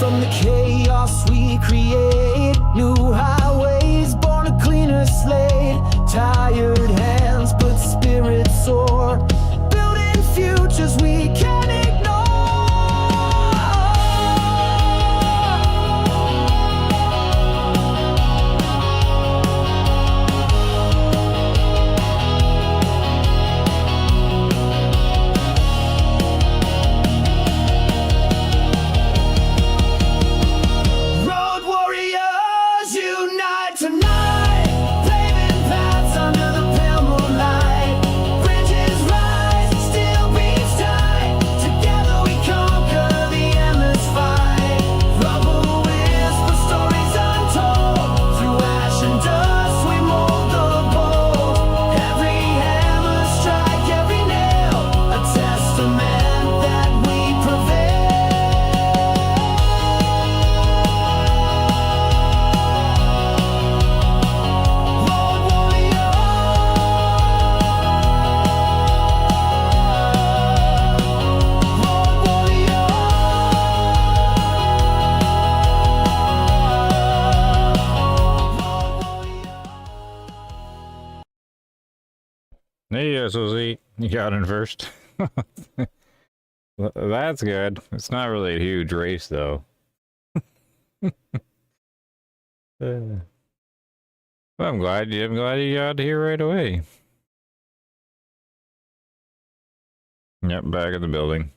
from the chaos we create. New highways, born a cleaner slate. Tired hands, but spirits soar. Building futures we can't ignore. Road warriors unite tonight, paving paths under the pale moonlight. Bridges rise, steel beams tight. Together we conquer the endless fight. Rubble whisper stories untold. Through ash and dust we mold the bold. Every hammer strike, every nail, a testament that we prevail. Road warrior, road warrior. Hey, SOZ, you got in first. That's good. It's not really a huge race, though. Well, I'm glad you got here right away. Yep, back in the building.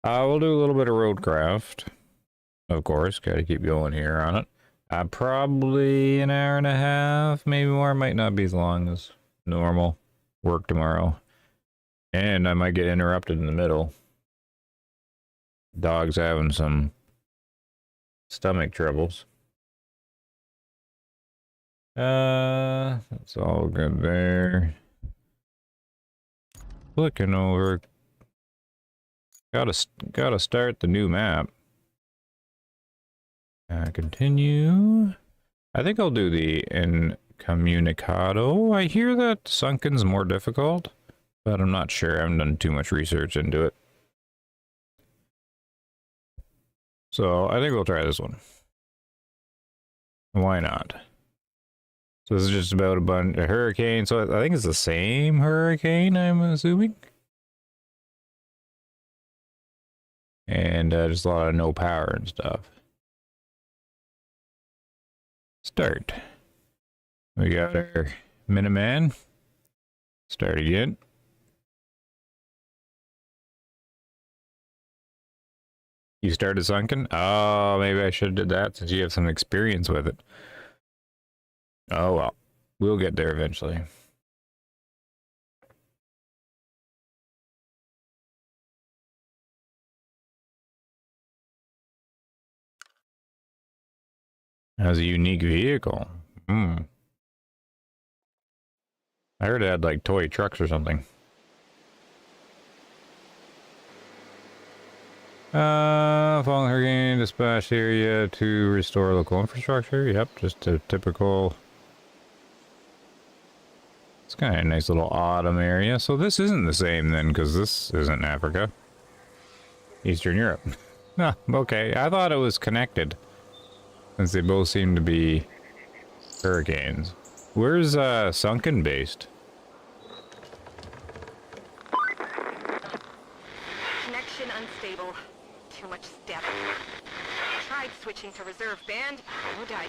We'll do a little bit of RoadCraft. Of course, gotta keep going here on it. Probably an hour and a half, maybe more. Might not be as long as normal. Work tomorrow. And I might get interrupted in the middle. Dog's having some stomach troubles. That's all good there. Looking over. Gotta start the new map. Continue. I think I'll do the Incommunicado. I hear that Sunken's more difficult, but I'm not sure. I haven't done too much research into it. So I think we'll try this one. Why not? So this is just about a hurricane. So I think it's the same hurricane, I'm assuming. And just a lot of no power and stuff. Start. We got our Miniman. Start again. You started Sunken? Oh, maybe I should have did that since you have some experience with it. Oh well, we'll get there eventually. Has a unique vehicle. I heard it had like toy trucks or something. Following hurricane dispatch area to restore local infrastructure. Yep, just a typical. It's kind of a nice little autumn area. So this isn't the same then, because this isn't Africa. Eastern Europe. Ah, okay. I thought it was connected, since they both seem to be hurricanes. Where's Sunken based? Connection unstable. Too much static. Tried switching to reserve band. No dice.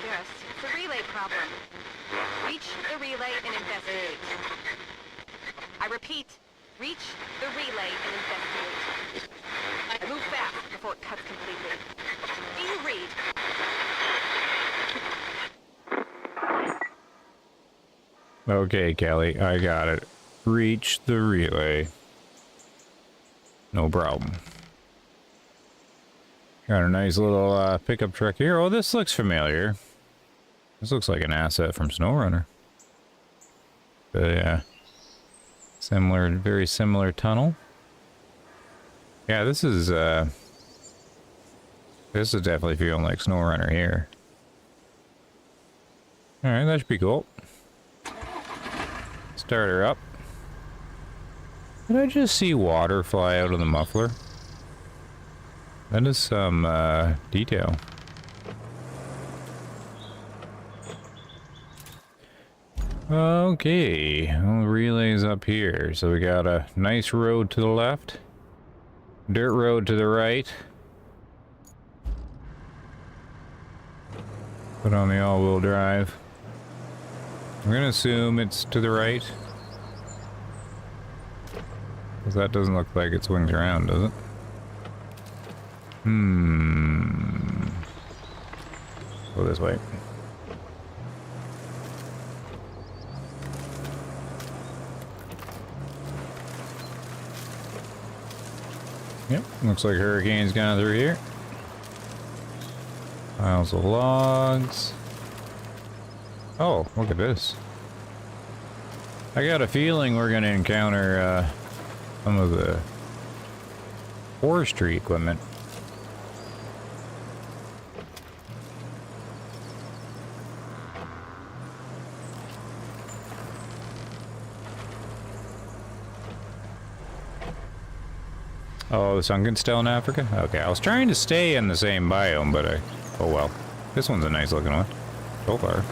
Yes, it's a relay problem. Reach the relay and investigate. I repeat, reach the relay and investigate. Move fast before it cuts completely. Do you read? Okay, Kelly, I got it. Reach the relay. No problem. Got a nice little pickup truck here. Oh, this looks familiar. This looks like an asset from SnowRunner. But yeah. Similar, very similar tunnel. Yeah, this is definitely feeling like SnowRunner here. Alright, that should be cool. Start her up. Did I just see water fly out of the muffler? That is some detail. Okay, well, the relay's up here. So we got a nice road to the left, dirt road to the right. Put on the all-wheel drive. I'm gonna assume it's to the right. Because that doesn't look like it swings around, does it? Go this way. Yep, looks like hurricane's gone through here. Piles of logs. Oh, look at this. I got a feeling we're going to encounter some of the forestry equipment. Oh, the sunken's still in Africa? Okay, I was trying to stay in the same biome, but oh well. This one's a nice looking one. So far.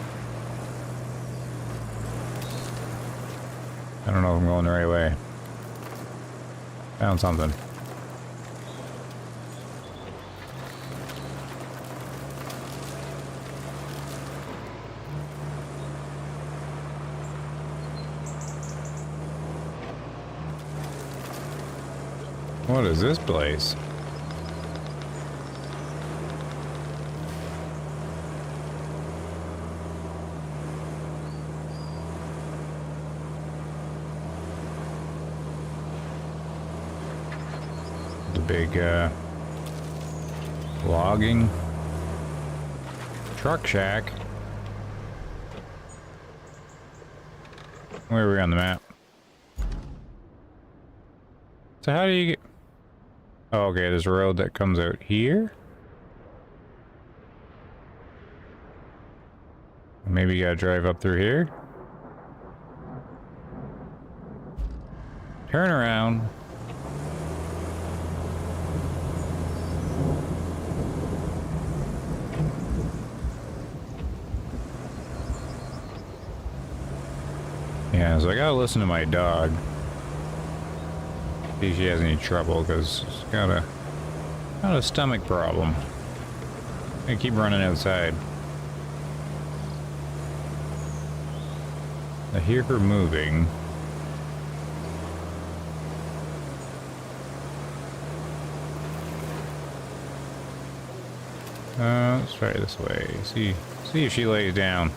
I don't know if I'm going the right way. Found something. What is this place? The big logging truck shack. Where are we on the map? So how do you get... Oh, okay, there's a road that comes out here. Maybe you gotta drive up through here. Turn around. Yeah, so I gotta listen to my dog. See if she has any trouble, because she's got a stomach problem. I keep running outside. I hear her moving. Let's try this way. See if she lays down.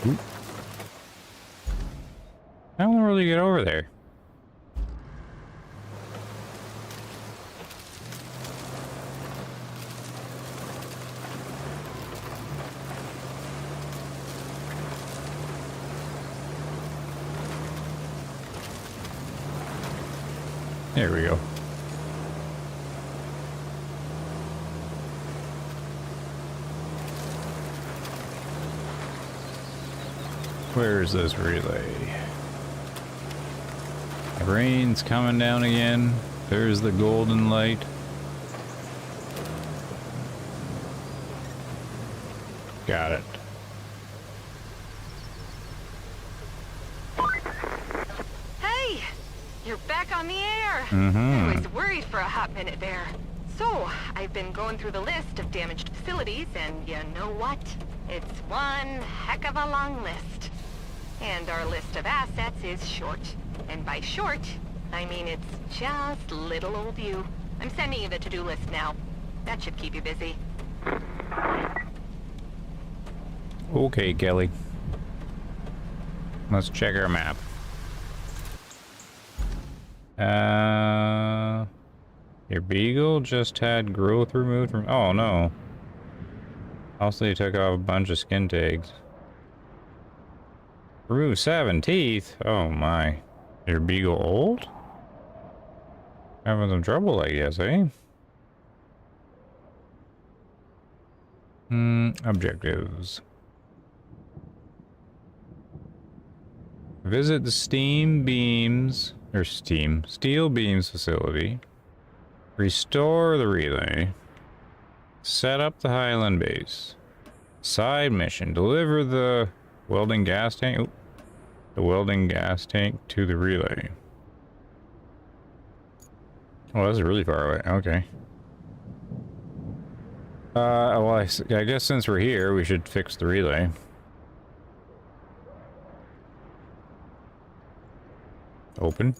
Oop. I don't really get over there. There we go. Where is this relay? The rain's coming down again. There's the golden light. Got it. Hey! You're back on the air! Mm-hmm. I was worried for a hot minute there. So, I've been going through the list of damaged facilities, and you know what? It's one heck of a long list. And our list of assets is short. And by short, I mean it's just little old you. I'm sending you the to-do list now. That should keep you busy. Okay, Kelly. Let's check our map. Your beagle just had growth removed from... Oh, no. Also, you took off a bunch of skin tags. Remove 7 teeth? Oh, my. Your beagle old? Having some trouble, I guess, eh? Objectives. Visit the steel beams facility. Restore the relay. Set up the Highland base. Side mission. Deliver the welding gas tank. Oop. The welding gas tank to the relay. Oh, that's really far away. Okay. Well, I guess since we're here, we should fix the relay. Open.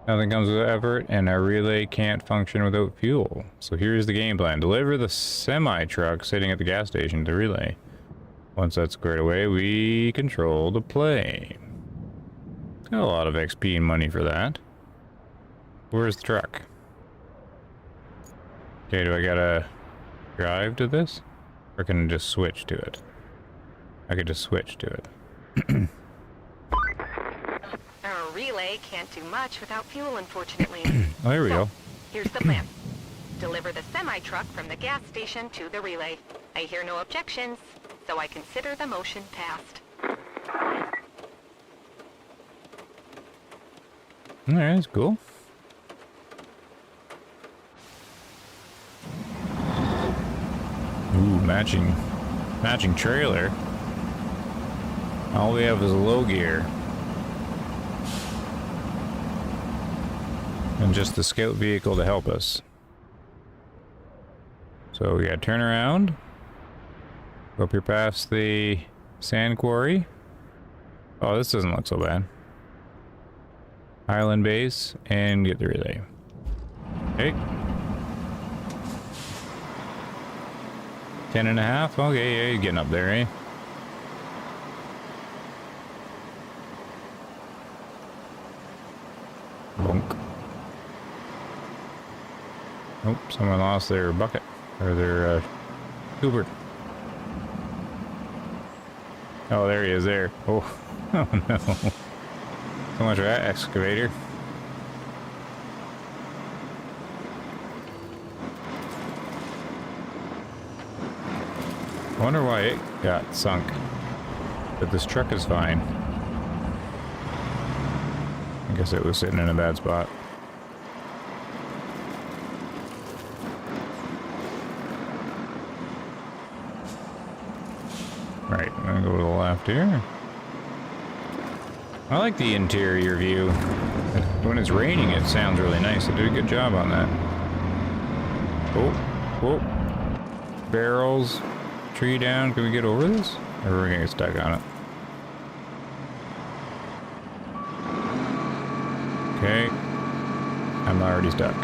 Nothing comes with effort, and our relay can't function without fuel. So here's the game plan. Deliver the semi-truck sitting at the gas station to the relay. Once that's squared away, we control the play. Got a lot of XP and money for that. Where's the truck? Okay, do I gotta drive to this? Or can I just switch to it? I could just switch to it. Our relay can't do much without fuel, unfortunately. Oh, there we go. Here's the plan. Deliver the semi-truck from the gas station to the relay. I hear no objections, so I consider the motion passed. Alright, that's cool. Ooh, matching trailer. All we have is low gear. And just the scout vehicle to help us. So we gotta turn around. Go up here past the sand quarry. Oh, this doesn't look so bad. Highland base and get the relay. Okay. 10.5. Okay, yeah, you're getting up there, eh? Bonk. Oh, someone lost their bucket. Or their, scooper. Oh, there he is there. Oh, oh no. So much for that excavator. I wonder why it got sunk. But this truck is fine. I guess it was sitting in a bad spot. Right, I'm gonna go to the left here. I like the interior view. When it's raining, it sounds really nice. They did a good job on that. Oh, whoa. Barrels. Tree down. Can we get over this? Or are we gonna get stuck on it? Okay. I'm already stuck.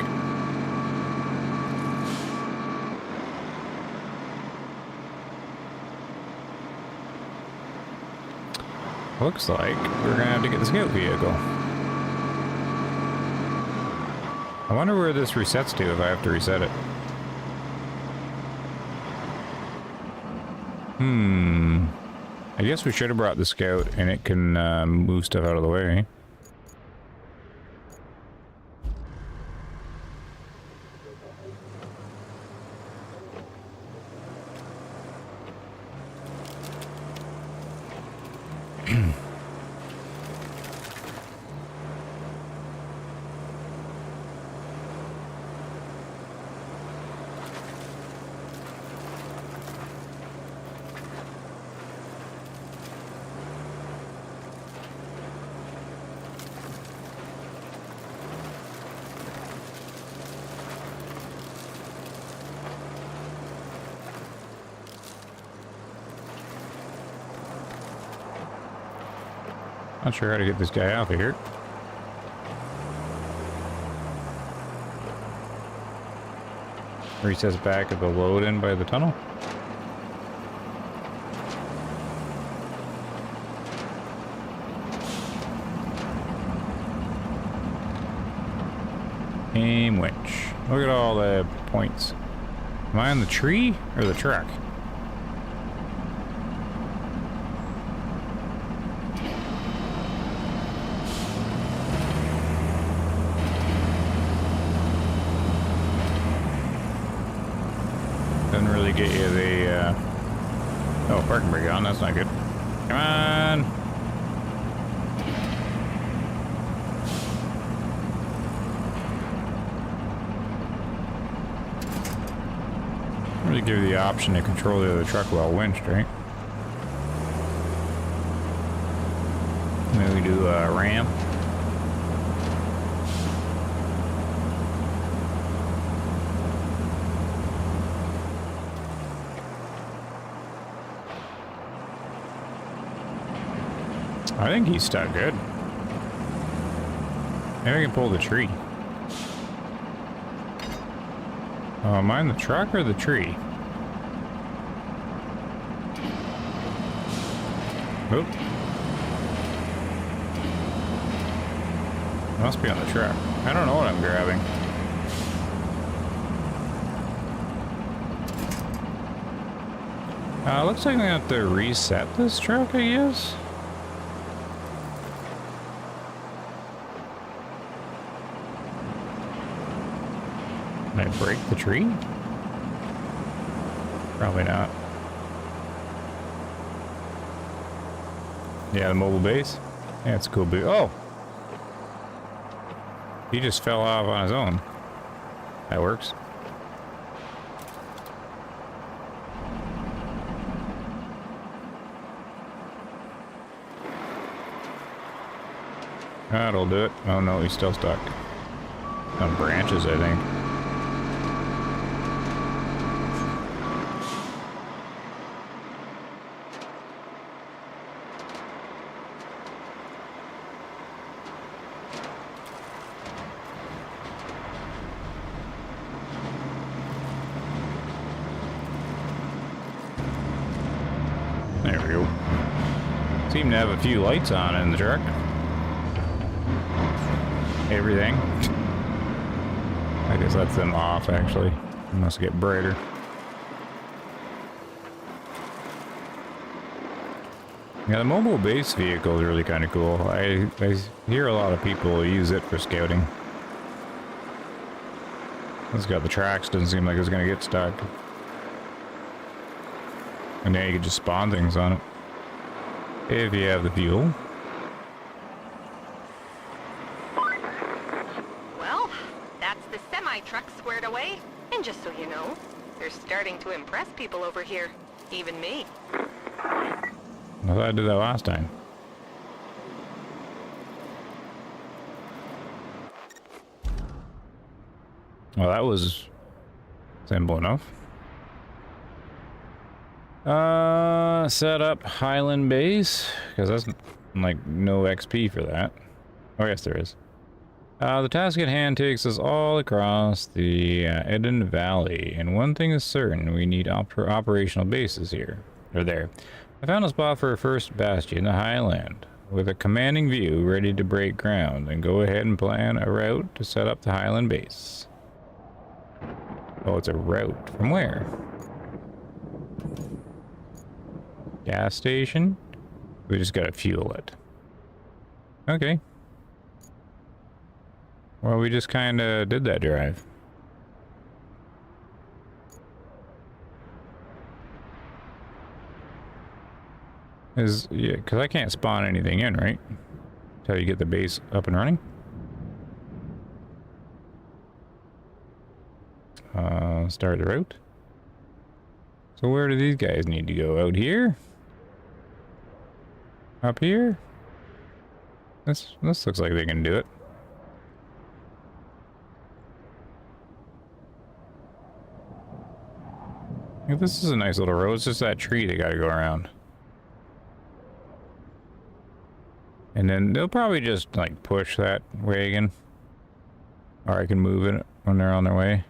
Looks like we're gonna have to get the scout vehicle. I wonder where this resets to if I have to reset it. I guess we should have brought the scout and it can move stuff out of the way. Not sure how to get this guy out of here. Resets back at the load in by the tunnel. Aim winch. Look at all the points. Am I on the tree or the truck? Doesn't really get you the, oh, parking brake on, that's not good. Come on! really give you the option to control the other truck while winched, right? Maybe we do a ramp. I think he's stuck good. Maybe I can pull the tree. Oh, am I in the truck or the tree? Oop. Must be on the truck. I don't know what I'm grabbing. Looks like we have to reset this truck, I guess. Can I break the tree? Probably not. Yeah, the mobile base. Yeah, it's a cool boot. Oh! He just fell off on his own. That works. That'll do it. Oh no, he's still stuck. On branches, I think. There we go. Seem to have a few lights on in the truck. Everything. I guess that's them off, actually. It must get brighter. Yeah, the mobile base vehicle is really kind of cool. I hear a lot of people use it for scouting. It's got the tracks, doesn't seem like it's going to get stuck. And now you can just spawn things on it. If you have the fuel. Well, that's the semi-truck squared away. And just so you know, they're starting to impress people over here. Even me. I thought I did that last time. Well, that was simple enough. Set up Highland Base, because that's like no XP for that. Oh, yes, there is. The task at hand takes us all across the Eden Valley, and one thing is certain: we need operational bases here or there. I found a spot for a first bastion, the Highland, with a commanding view, ready to break ground. And go ahead and plan a route to set up the Highland Base. Oh, it's a route from where? Gas station? We just gotta fuel it. Okay. Well, we just kinda did that drive. Yeah, because I can't spawn anything in, right? Until you get the base up and running. Start the route. So where do these guys need to go? Out here? Up here? This looks like they can do it. Yeah, this is a nice little road. It's just that tree they gotta go around. And then they'll probably just like push that wagon. Or I can move it when they're on their way.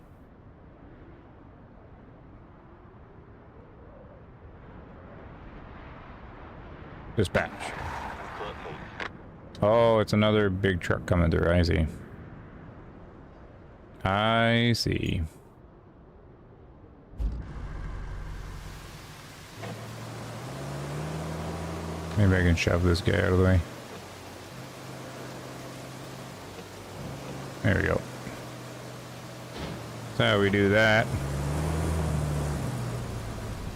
Dispatch. Oh, it's another big truck coming through. I see. I see. Maybe I can shove this guy out of the way. There we go. That's how we do that.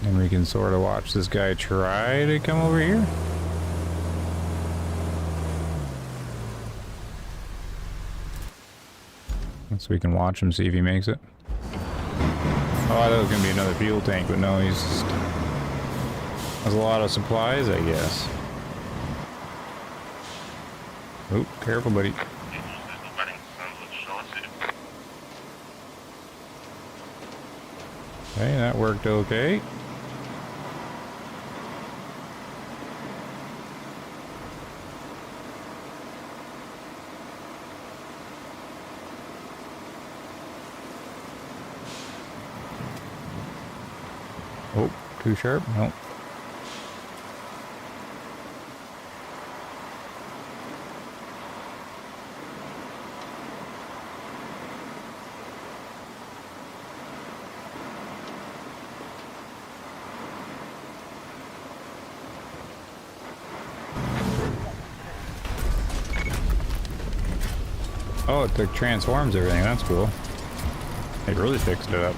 And we can sort of watch this guy try to come over here. So we can watch him, see if he makes it. Oh, I thought it was gonna be another fuel tank, but no, he's just... Has a lot of supplies, I guess. Oh, careful, buddy. Okay, that worked okay. Oh, too sharp? Nope. Oh, it like transforms everything. That's cool. They really fixed it up.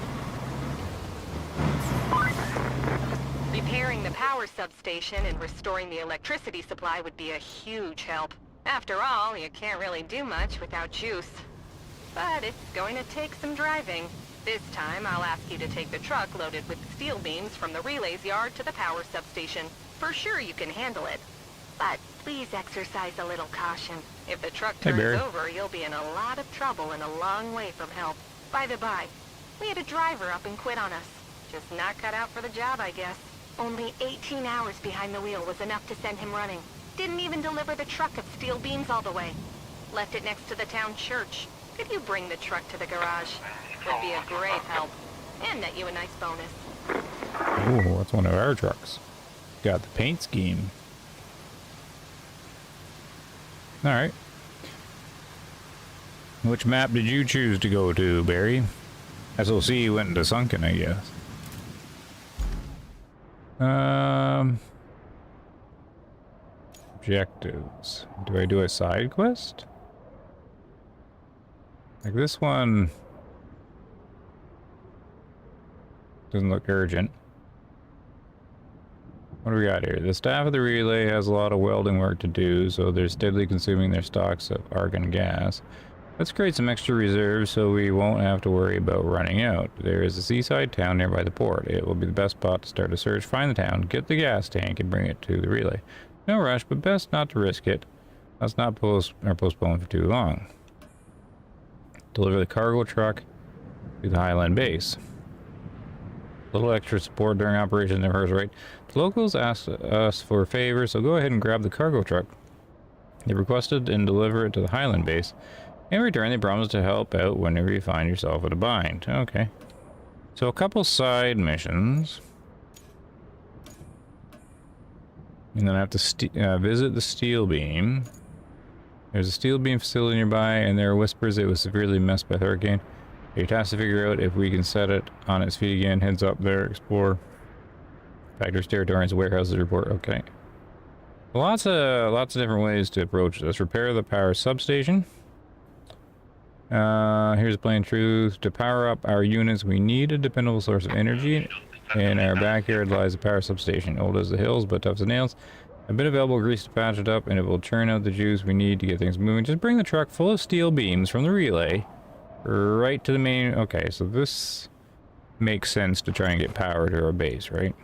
Repairing the power substation and restoring the electricity supply would be a huge help. After all, you can't really do much without juice. But it's going to take some driving. This time, I'll ask you to take the truck loaded with steel beams from the relays yard to the power substation. For sure you can handle it. But please exercise a little caution. If the truck Hey, turns Barry. over, you'll be in a lot of trouble and a long way from help. By the by, we had a driver up and quit on us. Just not cut out for the job, I guess. Only 18 hours behind the wheel was enough to send him running. Didn't even deliver the truck of steel beams all the way. Left it next to the town church. Could you bring the truck to the garage? Would be a great help. And net you a nice bonus. Oh, that's one of our trucks. Got the paint scheme. Alright. Which map did you choose to go to, Barry? SOC went into Sunken, I guess. Objectives. Do I do a side quest? Like this one doesn't look urgent. What do we got here? The staff of the relay has a lot of welding work to do, so they're steadily consuming their stocks of argon gas. Let's create some extra reserves so we won't have to worry about running out. There is a seaside town nearby the port. It will be the best spot to start a search. Find the town, get the gas tank, and bring it to the relay. No rush, but best not to risk it. Let's not postpone for too long. Deliver the cargo truck to the Highland base. A little extra support during operations never hurts, right? The locals asked us for a favor, so go ahead and grab the cargo truck. They requested and deliver it to the Highland base. In return, they promised to help out whenever you find yourself in a bind. Okay. So a couple side missions. And then I have to visit the steel beam. There's a steel beam facility nearby, and there are whispers it was severely messed by the hurricane. You're tasked to figure out if we can set it on its feet again. Heads up there, explore. Factories, territories, warehouses, report. Okay. Lots of different ways to approach this. Repair the power substation. Here's a plain truth. To power up our units, we need a dependable source of energy. In our backyard lies a power substation. Old as the hills, but tough as nails. A bit of elbow grease to patch it up, and it will churn out the juice we need to get things moving. Just bring the truck full of steel beams from the relay right to the main... Okay, so this makes sense to try and get power to our base, right?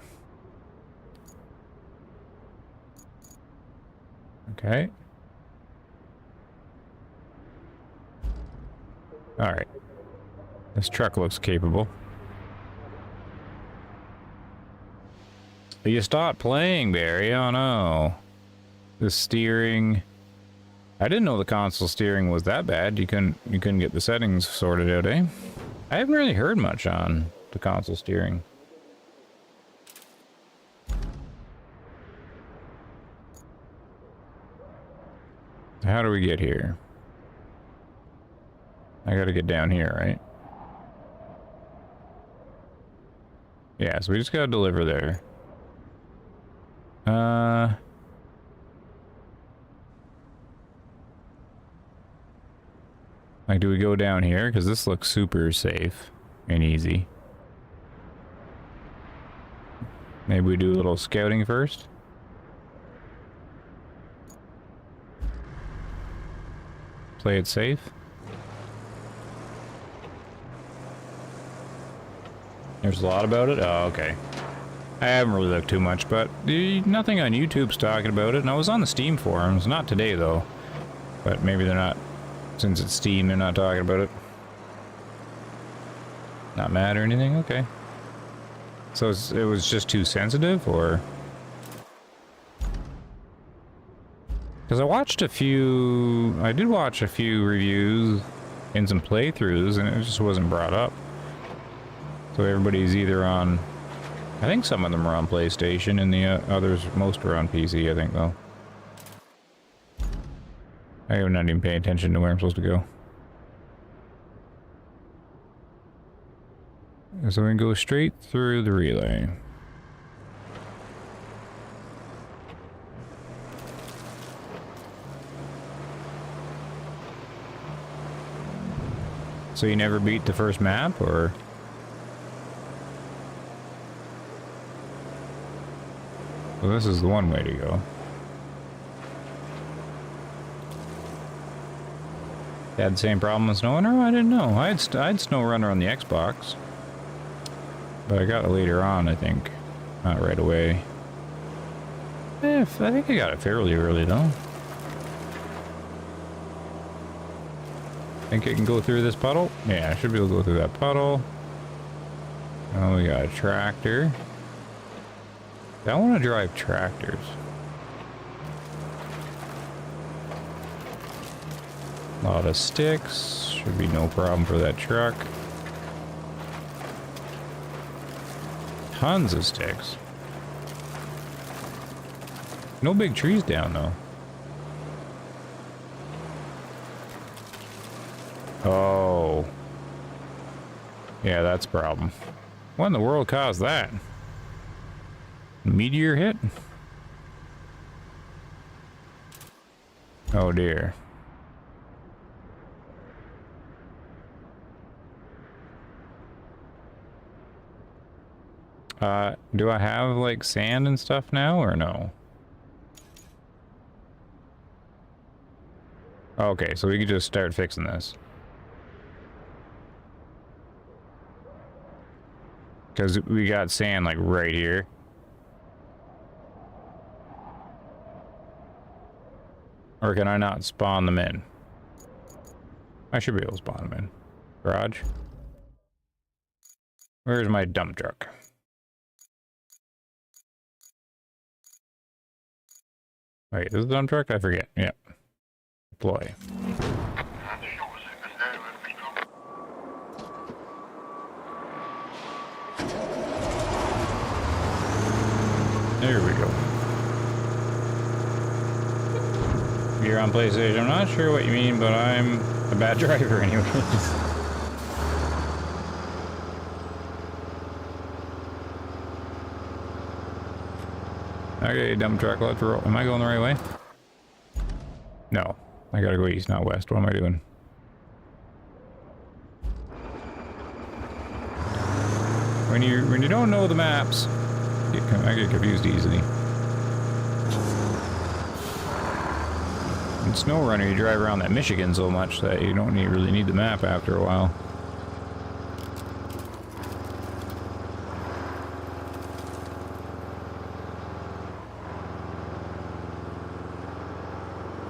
Okay. Alright. This truck looks capable. But you stopped playing, Barry. Oh no. The steering... I didn't know the console steering was that bad. You couldn't get the settings sorted out, eh? I haven't really heard much on the console steering. How do we get here? I gotta get down here, right? Yeah, so we just gotta deliver there. Like, do we go down here? Because this looks super safe and easy. Maybe we do a little scouting first. Play it safe. There's a lot about it? Oh, okay. I haven't really looked too much, but nothing on YouTube's talking about it. And I was on the Steam forums, not today though. But maybe they're not, since it's Steam, they're not talking about it. Not mad or anything? Okay. So it was just too sensitive, or? Because I did watch a few reviews and some playthroughs, and it just wasn't brought up. So everybody's either on, I think some of them are on PlayStation, and the others, most are on PC, I think, though. I'm not even paying attention to where I'm supposed to go. So we can go straight through the relay. So you never beat the first map, or? Well, this is the one way to go. Had the same problem with SnowRunner? I didn't know. I had SnowRunner on the Xbox. But I got it later on, I think. Not right away. I think I got it fairly early, though. Think I can go through this puddle? Yeah, I should be able to go through that puddle. Oh, we got a tractor. I want to drive tractors. A lot of sticks. Should be no problem for that truck. Tons of sticks. No big trees down, though. Oh. Yeah, that's a problem. What in the world caused that? Meteor hit? Oh dear. Do I have like sand and stuff now or no? Okay, so we can just start fixing this. Because we got sand like right here. Or can I not spawn them in? I should be able to spawn them in. Garage. Where's my dump truck? Wait, this is the dump truck? I forget. Yep. Deploy. There we go. You're on PlayStation. I'm not sure what you mean, but I'm a bad driver anyways. Okay, dump truck, let's roll. Am I going the right way? No. I gotta go east, not west. What am I doing? When you don't know the maps, I get confused easily. In SnowRunner, you drive around that Michigan so much that you don't really need the map after a while.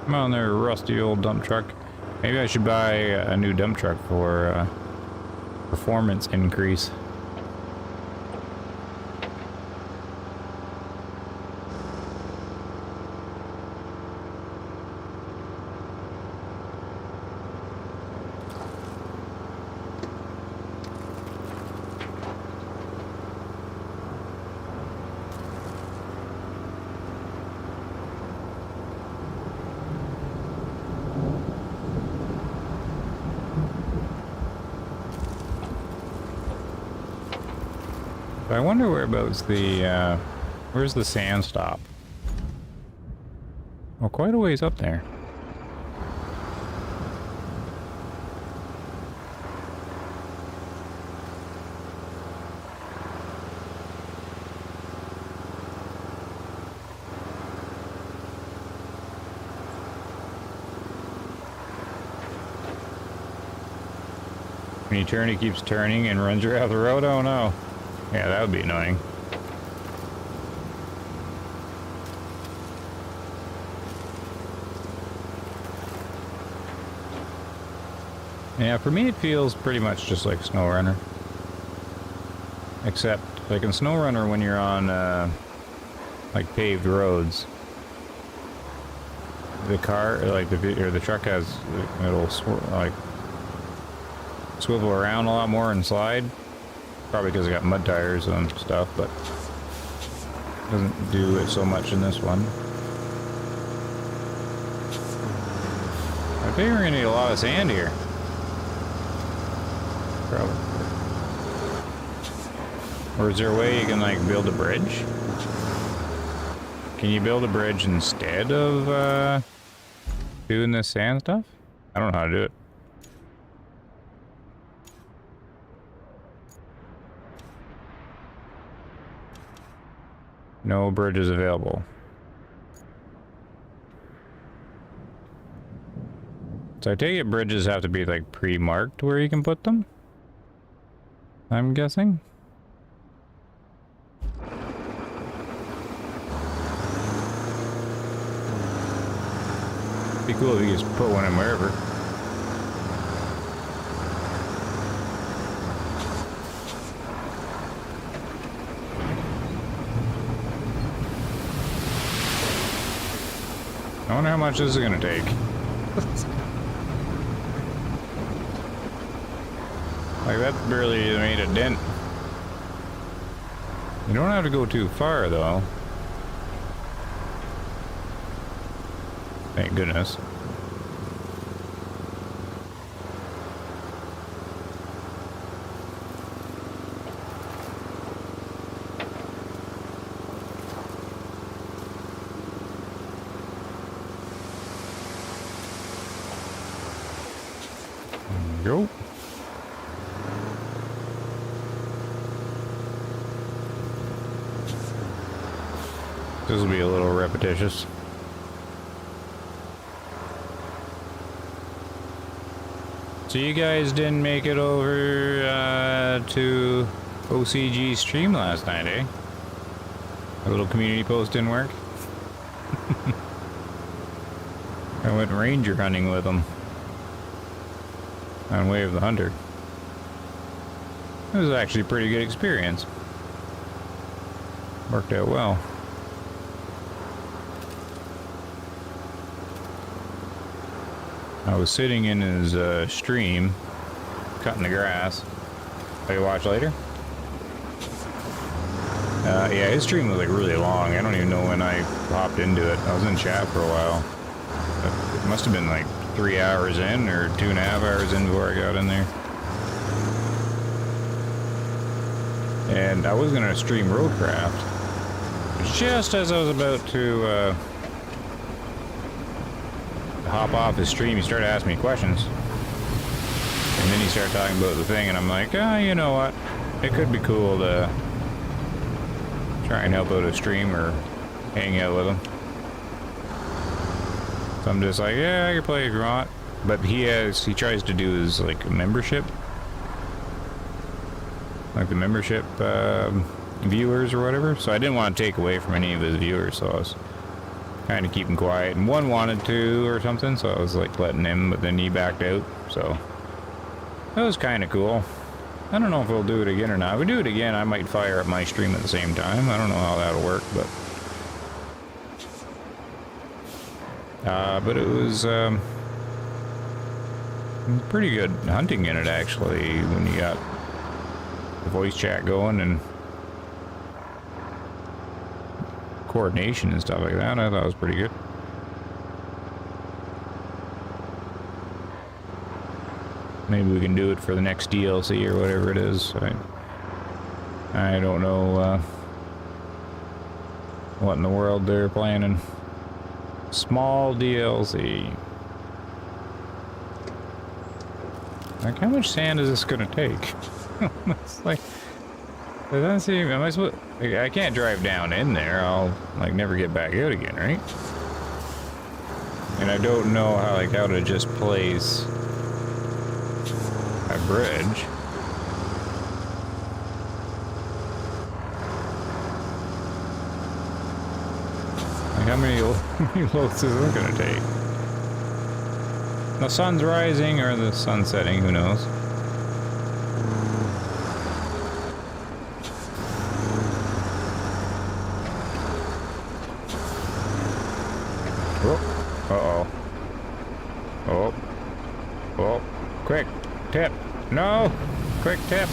Come on there, rusty old dump truck. Maybe I should buy a new dump truck for performance increase. I wonder whereabouts where's the sand stop? Well, quite a ways up there. When you turn, it keeps turning and runs you off the road? Oh no. Yeah, that would be annoying. Yeah, for me it feels pretty much just like SnowRunner. Except, like in SnowRunner when you're on, like paved roads, the car, like the truck has, it'll like swivel around a lot more and slide. Probably because it got mud tires and stuff, but doesn't do it so much in this one. I think we're gonna need a lot of sand here. Probably. Or is there a way you can like build a bridge? Can you build a bridge instead of doing this sand stuff? I don't know how to do it. No bridges available. So I take it bridges have to be like pre-marked where you can put them? I'm guessing. Be cool if you just put one in wherever. I wonder how much this is gonna take. Like that barely made a dent. You don't have to go too far though. Thank goodness. There we go. This will be a little repetitious. So you guys didn't make it over to OCG stream last night, eh? A little community post didn't work? I went ranger hunting with them on Way of the Hunter. It was actually a pretty good experience. Worked out well. I was sitting in his stream, cutting the grass. Oh, you watch later? Yeah, his stream was like really long. I don't even know when I hopped into it. I was in chat for a while. It must have been like 3 hours in or 2.5 hours in before I got in there. And I was gonna stream RoadCraft. Just as I was about to hop off his stream, he started asking me questions. And then he started talking about the thing, and I'm like, you know what? It could be cool to try and help out a stream or hang out with him. So I'm just like, yeah, I can play if you want. But he tries to do his like a membership. Like the membership viewers or whatever. So I didn't want to take away from any of his viewers, so I was kind of keeping quiet. And one wanted to or something, so I was like letting him, but then he backed out. So that was kind of cool. I don't know if we'll do it again or not. If we do it again, I might fire up my stream at the same time. I don't know how that'll work, but it was pretty good hunting in it actually when you got the voice chat going and coordination and stuff like that. I thought it was pretty good. Maybe we can do it for the next DLC or whatever it is. I don't know what in the world they're planning. Small DLC. Like, how much sand is this gonna take? It's like, does that seem, am I supposed, like, I can't drive down in there. I'll like never get back out again, right? And I don't know how to just place a bridge. many loads is it gonna take? The sun's rising or the sun's setting, who knows? Oh, uh-oh. Oh. Oh. Quick. Tip. No! Quick tip.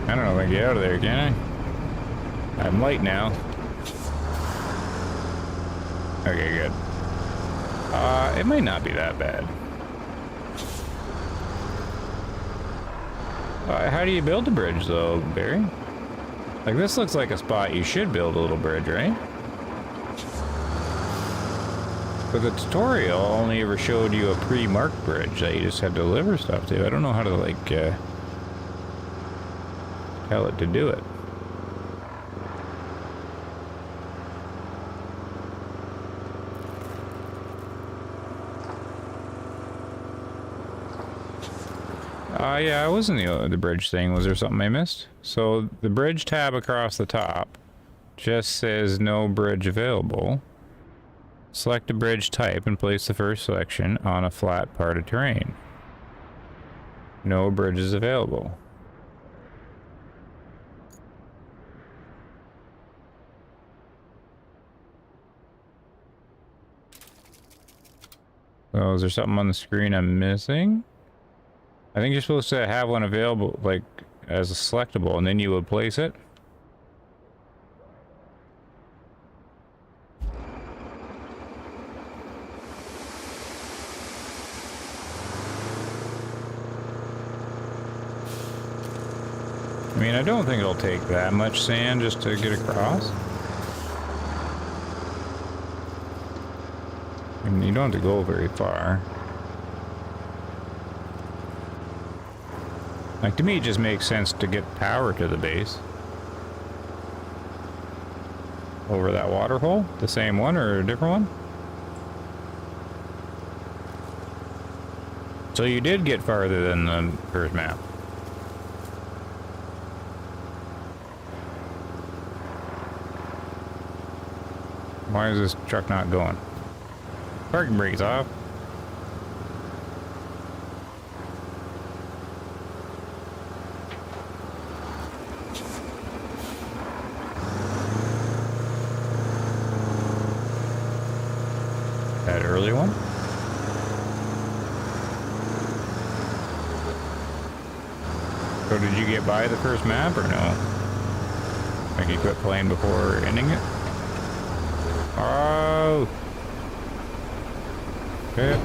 I don't know if I can get out of there, can I? I'm light now. Okay, good. It might not be that bad. How do you build a bridge, though, Barry? Like, this looks like a spot you should build a little bridge, right? But the tutorial only ever showed you a pre-marked bridge that you just had to deliver stuff to. I don't know how to, like, tell it to do it. Yeah, I was in the bridge thing. Was there something I missed? So the bridge tab across the top just says no bridge available. Select a bridge type and place the first selection on a flat part of terrain. No bridges available. So is there something on the screen I'm missing? I think you're supposed to have one available, like, as a selectable, and then you would place it. I mean, I don't think it'll take that much sand just to get across. I mean, you don't have to go very far. Like, to me, it just makes sense to get power to the base. Over that water hole? The same one or a different one? So you did get farther than the first map. Why is this truck not going? Parking brake's off. That early one? So did you get by the first map or no? Like you quit playing before ending it? Oh! Okay.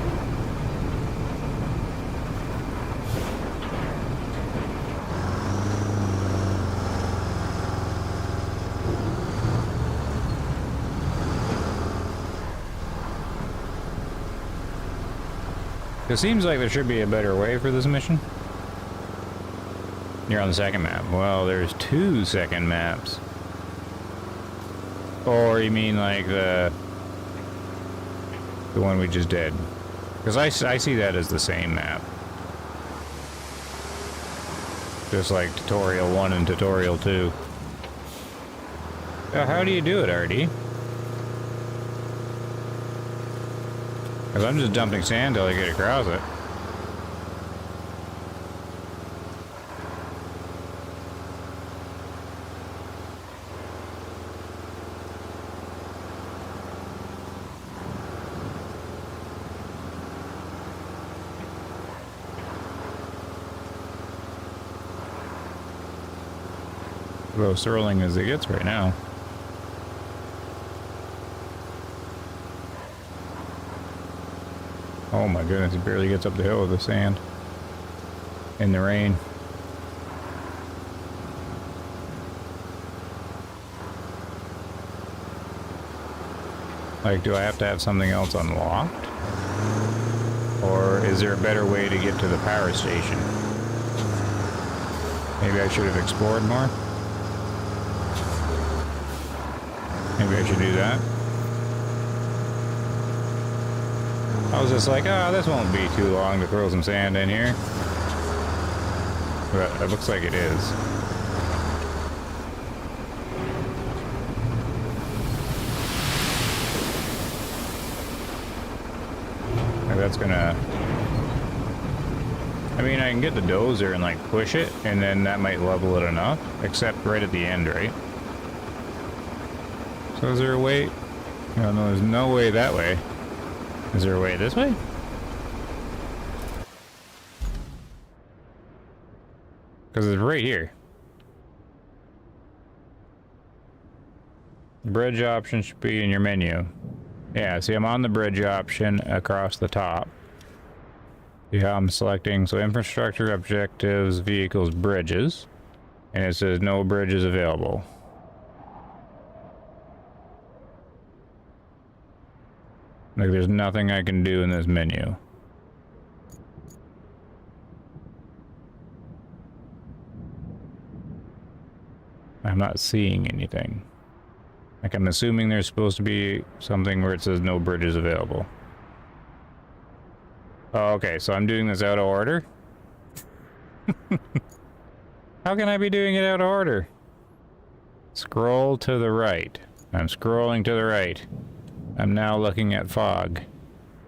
It seems like there should be a better way for this mission. You're on the second map. Well, there's 2 second maps. Or you mean like the one we just did? Because I see that as the same map. Just like tutorial 1 and tutorial 2. How do you do it, Artie? Because I'm just dumping sand till I get across it. Low swirling as it gets right now. Oh my goodness, it barely gets up the hill with the sand. In the rain. Like, do I have to have something else unlocked? Or is there a better way to get to the power station? Maybe I should have explored more? Maybe I should do that. I was just like, oh, this won't be too long to throw some sand in here. But it looks like it is. that's gonna... I mean, I can get the dozer and like push it, and then that might level it enough, except right at the end, right? So is there a way? No, no, there's no way that way. Is there a way this way? Because it's right here. Bridge option should be in your menu. Yeah, see, I'm on the bridge option across the top. See how I'm selecting? So infrastructure, objectives, vehicles, bridges. And it says no bridges available. Like there's nothing I can do in this menu. I'm not seeing anything. Like I'm assuming there's supposed to be something where it says no bridges available. Oh, okay, so I'm doing this out of order? How can I be doing it out of order? Scroll to the right. I'm scrolling to the right. I'm now looking at fog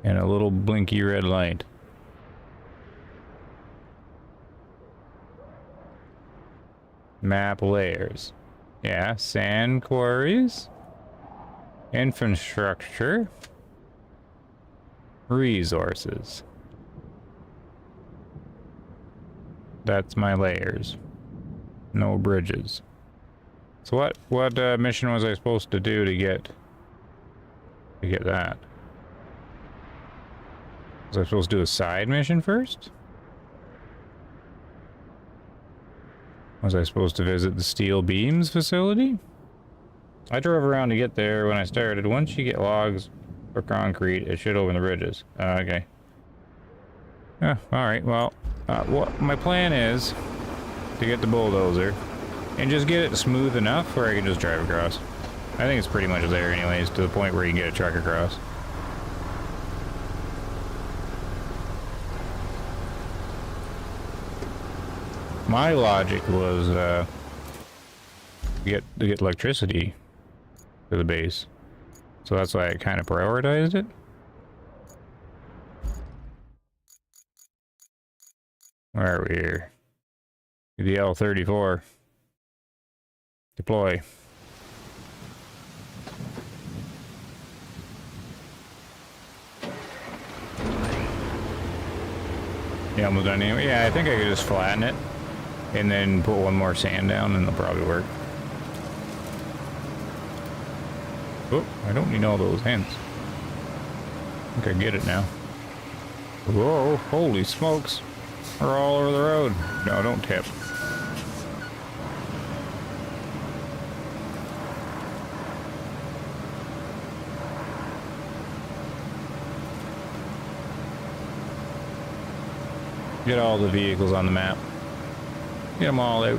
and a little blinky red light. Map layers. Yeah, sand quarries. Infrastructure. Resources. That's my layers. No bridges. So what mission was I supposed to do to get that? Was I supposed to do a side mission first? Was I supposed to visit the steel beams facility? I drove around to get there when I started. Once you get logs or concrete, it should open the bridges. Okay. Yeah, alright, well, what my plan is to get the bulldozer and just get it smooth enough where I can just drive across. I think it's pretty much there anyways, to the point where you can get a truck across. My logic was to get electricity to the base. So that's why I kind of prioritized it. Where are we here? The L-34. Deploy. Yeah, almost done anyway. Yeah, I think I could just flatten it and then put one more sand down and it'll probably work. Oh, I don't need all those hints. I think I get it now. Whoa, holy smokes. We're all over the road. No, don't tip. Get all the vehicles on the map. Get them all out.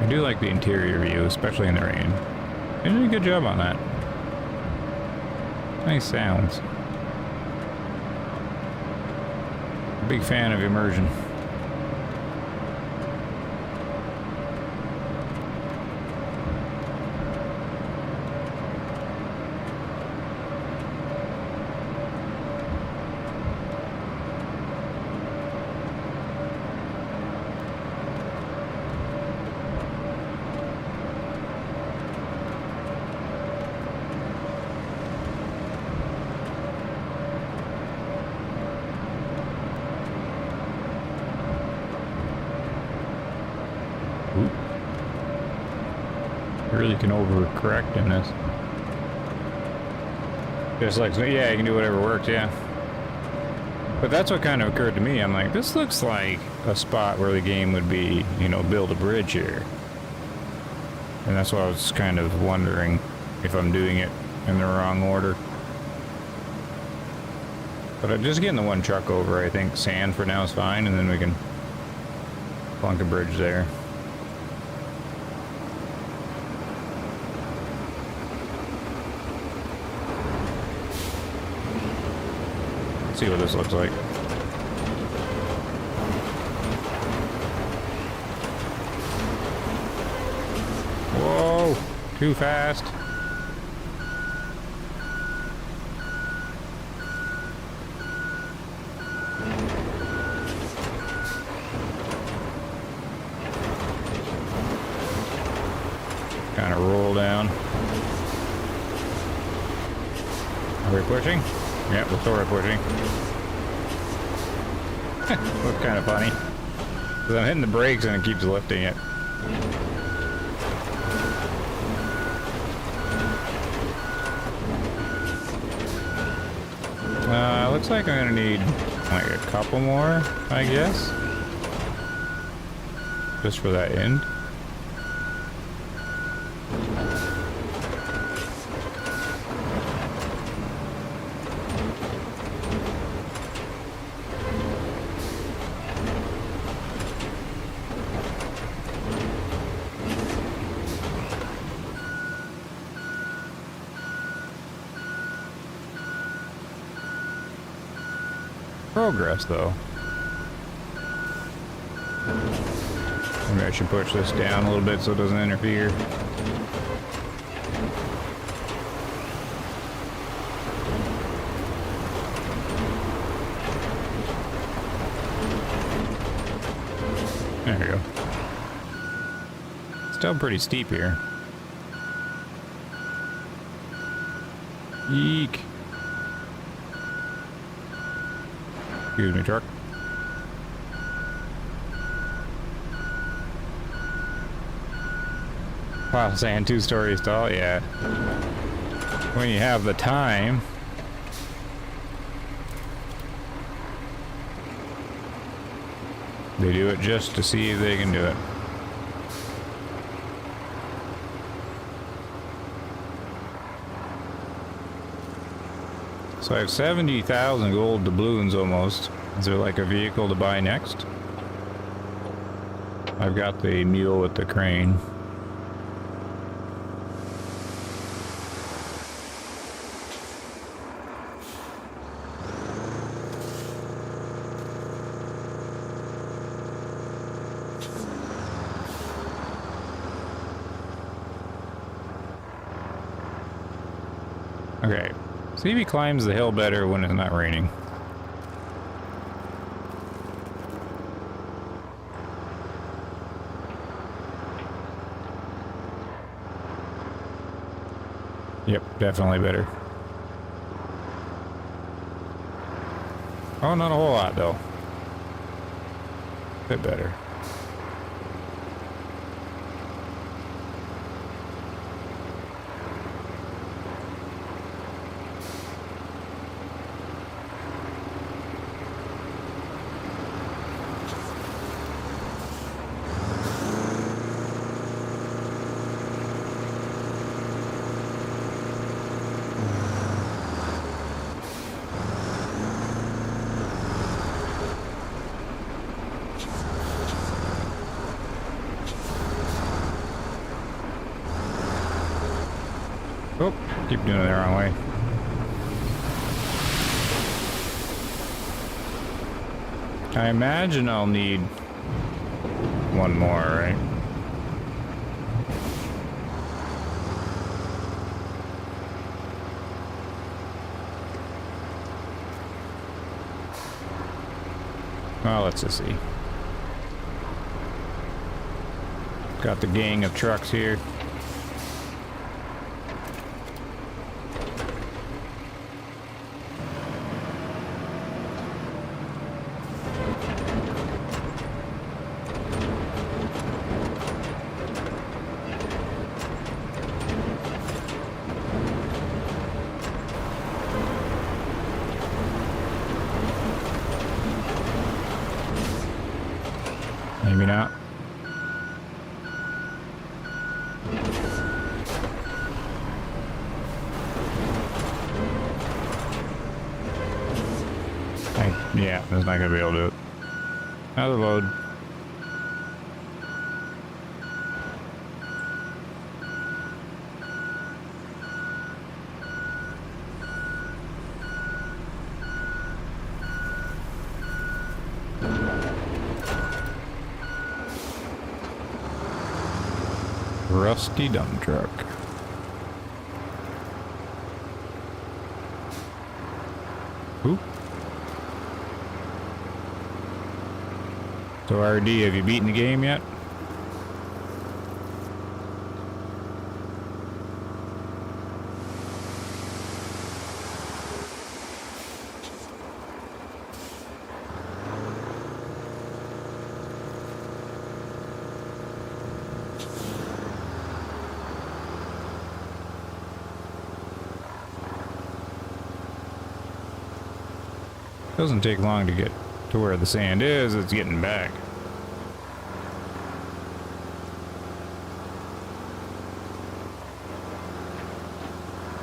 I do like the interior view, especially in the rain. They did a good job on that. Nice sounds. Big fan of immersion. Really can overcorrect in this. Just like, yeah, you can do whatever works, yeah. But that's what kind of occurred to me. I'm like, this looks like a spot where the game would be, you know, build a bridge here. And that's why I was kind of wondering if I'm doing it in the wrong order. But I'm just getting the one truck over, I think sand for now is fine, and then we can plunk a bridge there. See what this looks like. too fast. Kind of roll down. Are we pushing? Yeah, we're sort of pushing. Looks kind of funny. Because I'm hitting the brakes and it keeps lifting it. Looks like I'm gonna need like a couple more, I guess. Just for that end. Progress, though. Maybe I should push this down a little bit so it doesn't interfere. There we go. Still pretty steep here. Eek. Excuse me, truck. Pile of sand, 2 stories tall, yeah. When you have the time. They do it just to see if they can do it. So I have 70,000 gold doubloons almost. Is there like a vehicle to buy next? I've got the mule with the crane. Okay. See if he climbs the hill better when it's not raining. Yep, definitely better. Oh, not a whole lot though. Bit better. Oh, keep doing it the wrong way. I imagine I'll need one more, right? Well, let's just see. Got the gang of trucks here. Maybe not. Yeah, that's not gonna be able to do it. Another load. Rusty dump truck. Who? So RD, have you beaten the game yet? Doesn't take long to get to where the sand is, it's getting back.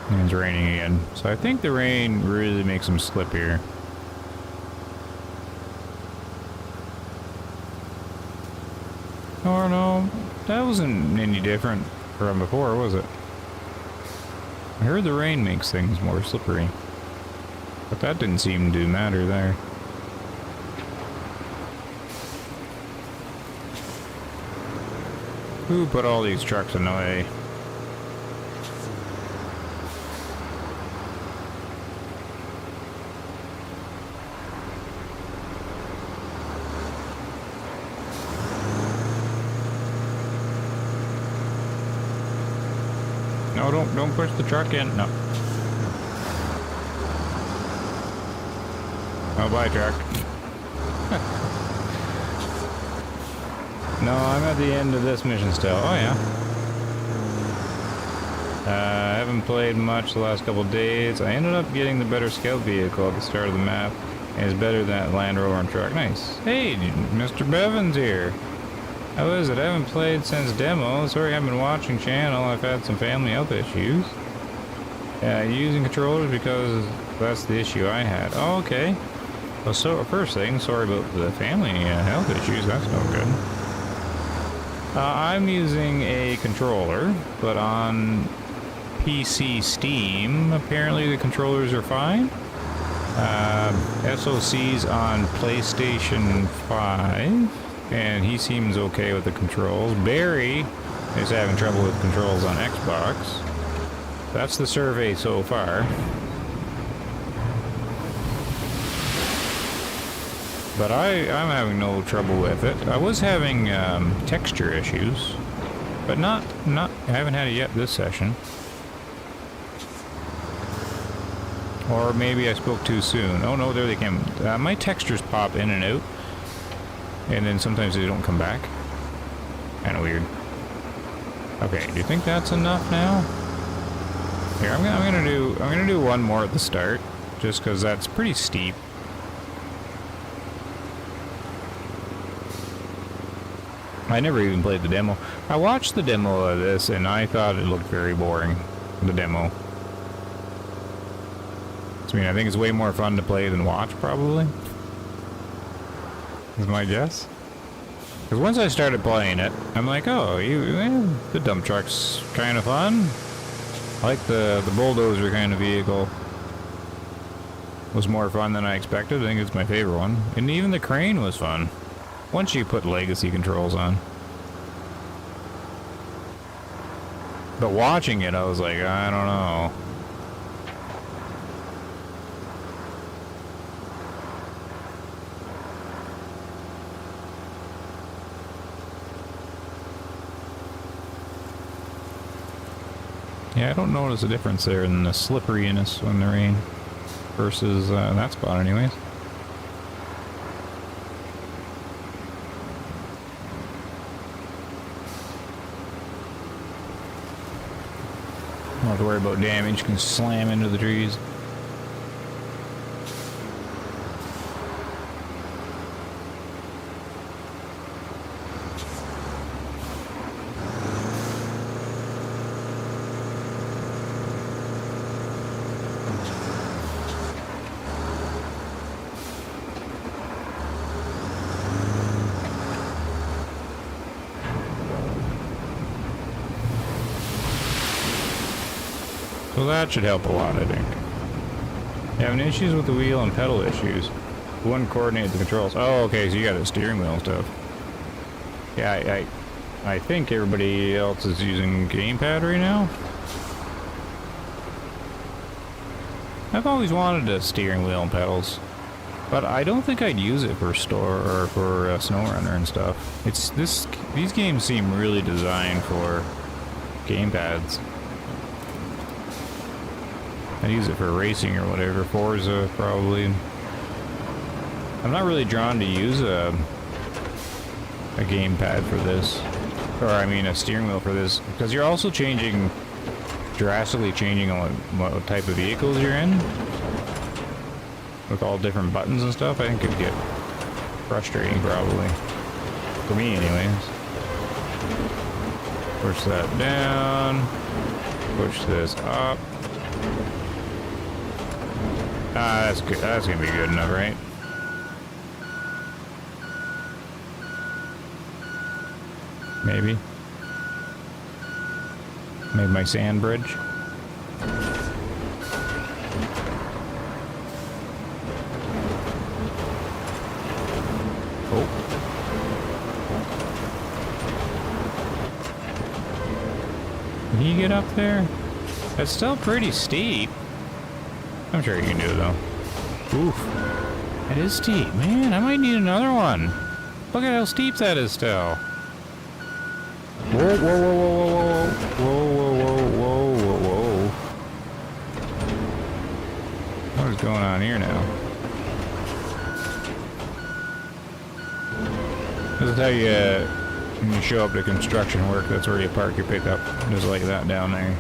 And it's raining again. So I think the rain really makes them slip here. Oh no, that wasn't any different from before, was it? I heard the rain makes things more slippery. But that didn't seem to matter there. Who put all these trucks in the way? No, don't push the truck in. No. Oh, bye, truck. No, I'm at the end of this mission still. Oh, yeah. I haven't played much the last couple days. I ended up getting the better scout vehicle at the start of the map. And it's better than that Land Rover and truck. Nice. Hey, Mr. Bevan's here. How is it? I haven't played since demo. Sorry, I haven't been watching channel. I've had some family health issues. Using controllers because that's the issue I had. Oh, okay. Well, so first thing, sorry about the family health issues. That's no good. I'm using a controller, but on PC Steam, apparently the controllers are fine. SOC's on PlayStation 5, and he seems okay with the controls. Barry is having trouble with controls on Xbox. That's the survey so far. But I'm having no trouble with it. I was having texture issues, but not I haven't had it yet this session. Or maybe I spoke too soon. Oh no, there they came. My textures pop in and out, and then sometimes they don't come back. Kind of weird. Okay, do you think that's enough now? Here, I'm gonna do one more at the start, just because that's pretty steep. I never even played the demo. I watched the demo of this and I thought it looked very boring, the demo. I mean, I think it's way more fun to play than watch, probably. Is my guess. Because once I started playing it, I'm like, oh, the dump truck's kind of fun. I like the bulldozer kind of vehicle. Was more fun than I expected. I think it's my favorite one. And even the crane was fun. Once you put legacy controls on. But watching it, I was like, I don't know. Yeah, I don't notice a difference there in the slipperiness in the rain versus that spot anyways. Don't have to worry about damage, can slam into the trees. So that should help a lot, I think. Having issues with the wheel and pedal issues. Wouldn't coordinate the controls. Oh, okay, so you got a steering wheel stuff. Yeah, I think everybody else is using gamepad right now. I've always wanted a steering wheel and pedals, but I don't think I'd use it for SnowRunner and stuff. These games seem really designed for gamepads. I'd use it for racing or whatever, Forza probably. I'm not really drawn to use a gamepad for this, or I mean a steering wheel for this, because you're also drastically changing what type of vehicles you're in with all different buttons and stuff. I think it'd get frustrating probably, for me anyways. Push that down, push this up. That's good. That's gonna be good enough, right? Maybe. Made my sand bridge. Oh. Can you get up there? That's still pretty steep. I'm sure you can do it though. Oof. It is steep. Man, I might need another one. Look at how steep that is still. Whoa, whoa, whoa, whoa, whoa, whoa, whoa, whoa, whoa, whoa. What is going on here now? This is how you, when you show up to construction work, that's where you park your pickup. Just like that down there.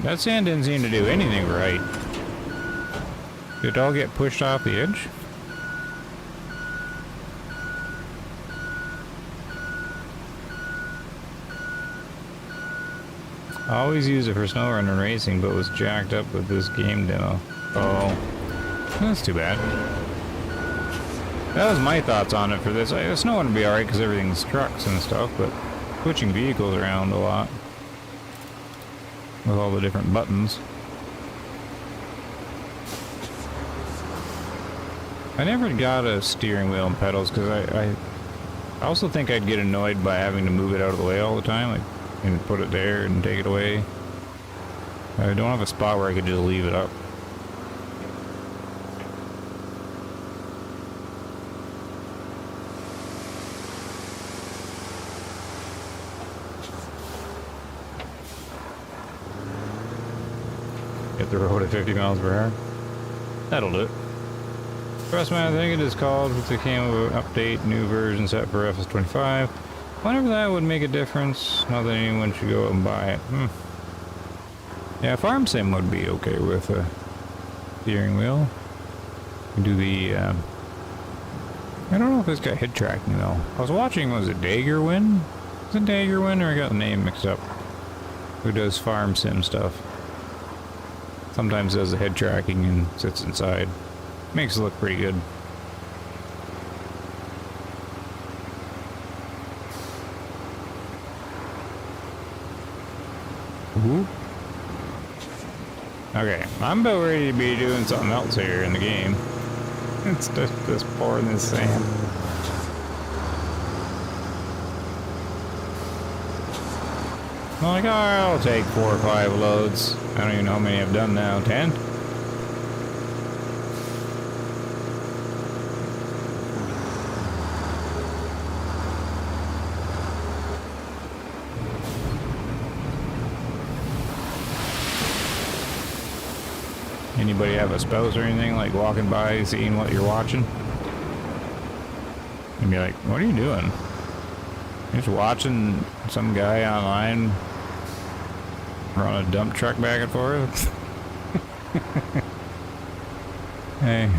That sand didn't seem to do anything right. Did it all get pushed off the edge? I always use it for SnowRunner racing, but was jacked up with this game demo. Oh, that's too bad. That was my thoughts on it for this. SnowRunner would be alright because everything's trucks and stuff, but switching vehicles around a lot with all the different buttons. I never got a steering wheel and pedals because I also think I'd get annoyed by having to move it out of the way all the time, like, and put it there and take it away. I don't have a spot where I could just leave it up. Hit the road at 50 miles per hour. That'll do it. Trust me, I think it is called with the camo update, new version set for FS25. Whenever that would make a difference, not that anyone should go out and buy it. Yeah, Farm Sim would be okay with a steering wheel. You do the, I don't know if this got head tracking though. I was watching, was it Daggerwin? Is it Daggerwin, or I got the name mixed up? Who does Farm Sim stuff? Sometimes does the head tracking and sits inside. Makes it look pretty good. Ooh. Okay, I'm about ready to be doing something else here in the game. It's just pouring this sand. I'm like, oh, I'll take 4 or 5 loads. I don't even know how many I've done now. 10? Anybody have a spouse or anything, like walking by, seeing what you're watching? And be like, what are you doing? You're just watching some guy online run a dump truck back and forth? Hey.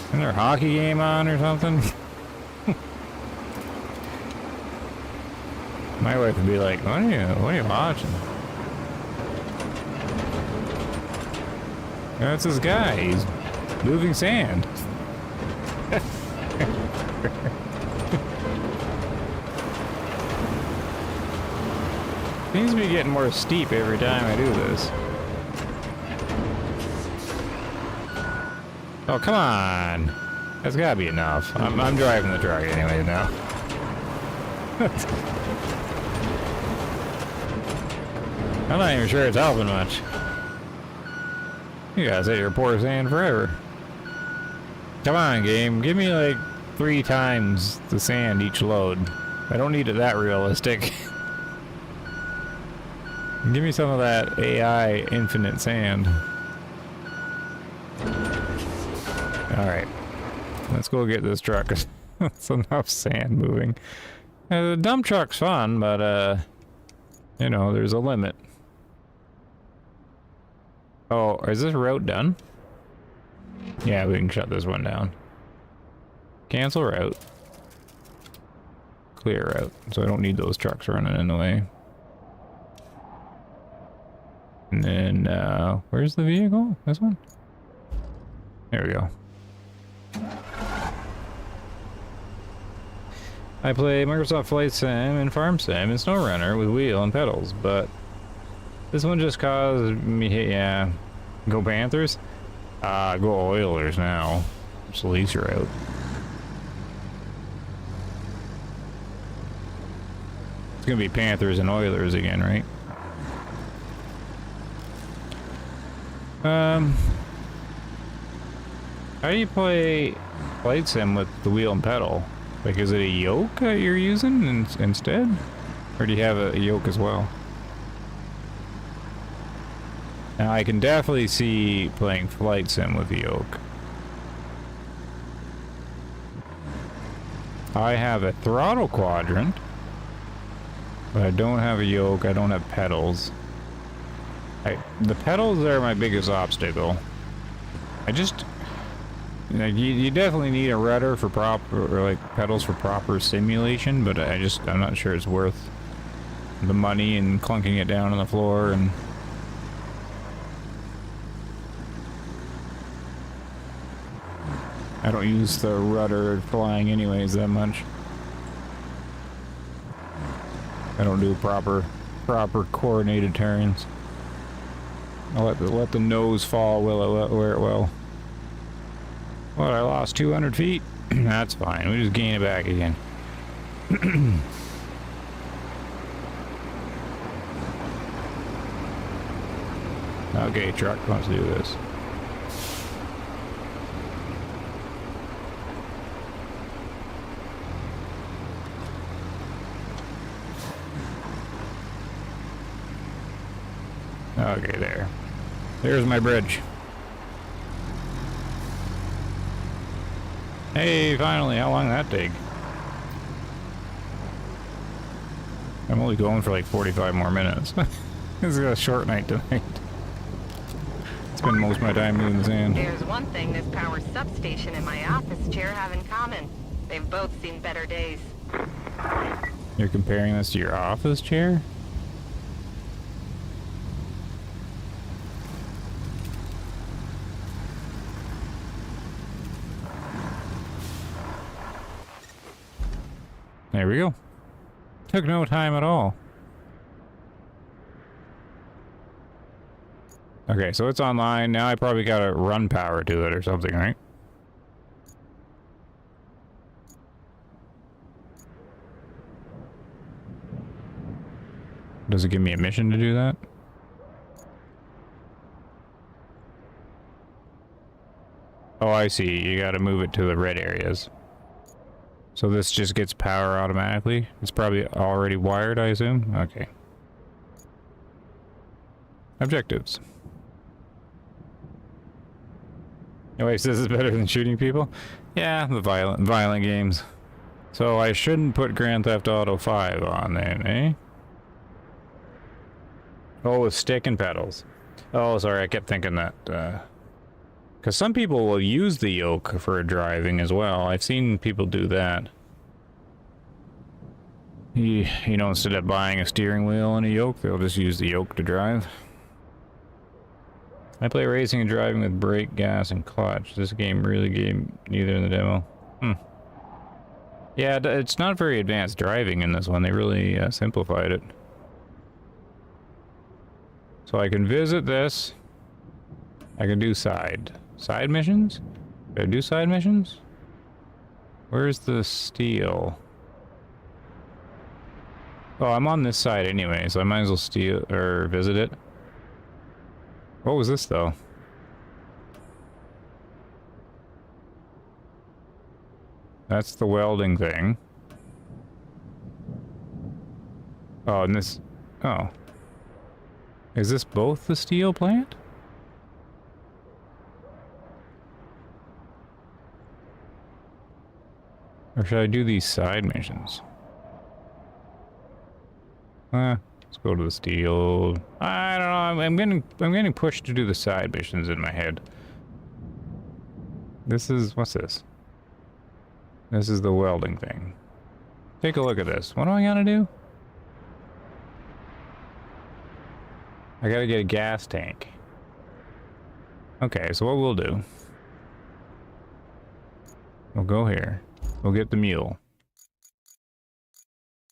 Isn't there a hockey game on or something? My wife would be like, what are you watching? That's this guy. He's moving sand. Seems to be getting more steep every time I do this. Oh, come on. That's gotta be enough. I'm driving the truck anyway now. I'm not even sure it's helping much. You guys hit your poor sand forever. Come on, game. Give me like 3 times the sand each load. I don't need it that realistic. Give me some of that AI infinite sand. Alright. Let's go get this truck. That's enough sand moving. The dump truck's fun, but you know, there's a limit. Oh, is this route done? Yeah, we can shut this one down. Cancel route. Clear route. So I don't need those trucks running in the way. And then, where's the vehicle? This one? There we go. I play Microsoft Flight Sim and Farm Sim and SnowRunner with wheel and pedals, but this one just caused me, yeah. Go Panthers? Go Oilers now. Just lease her out. It's gonna be Panthers and Oilers again, right? How do you play Flight Sim with the wheel and pedal? Like, is it a yoke that you're using instead? Or do you have a yoke as well? Now, I can definitely see playing Flight Sim with a yoke. I have a throttle quadrant, but I don't have a yoke, I don't have pedals. The pedals are my biggest obstacle. You definitely need a rudder for proper, or like pedals for proper simulation, but I'm not sure it's worth the money and clunking it down on the floor and... I don't use the rudder flying anyways that much. I don't do proper coordinated turns. I'll let the nose fall where it will. What, I lost 200 feet? That's fine, we just gain it back again. Okay, truck, let's do this. Okay, there. There's my bridge. Hey, finally, how long did that take? I'm only going for like 45 more minutes. This is a short night tonight. Spend most of my time moving the sand. There's one thing this power substation and my office chair have in common. They've both seen better days. You're comparing this to your office chair? There we go. Took no time at all. Okay, so it's online. Now I probably gotta run power to it or something, right? Does it give me a mission to do that? Oh, I see. You gotta move it to the red areas. So this just gets power automatically? It's probably already wired, I assume? Okay. Objectives. Wait, so this is better than shooting people? Yeah, the violent games. So I shouldn't put Grand Theft Auto 5 on then, eh? Oh, with stick and pedals. Oh, sorry, I kept thinking that, because some people will use the yoke for driving as well. I've seen people do that. You know, instead of buying a steering wheel and a yoke, they'll just use the yoke to drive. I play racing and driving with brake, gas, and clutch. This game really gave neither in the demo. Yeah, it's not very advanced driving in this one. They really simplified it. So I can visit this. I can do side missions? Did I do side missions? Where's the steel? Oh, I'm on this side anyway, so I might as well steal or visit it. What was this though? That's the welding thing. Oh, and this... Oh. Is this both the steel plant? Or should I do these side missions? Let's go to the steel. I don't know. I'm getting pushed to do the side missions in my head. This is... What's this? This is the welding thing. Take a look at this. What do I gotta do? I gotta get a gas tank. Okay, so what we'll do... We'll go here. We'll get the mule.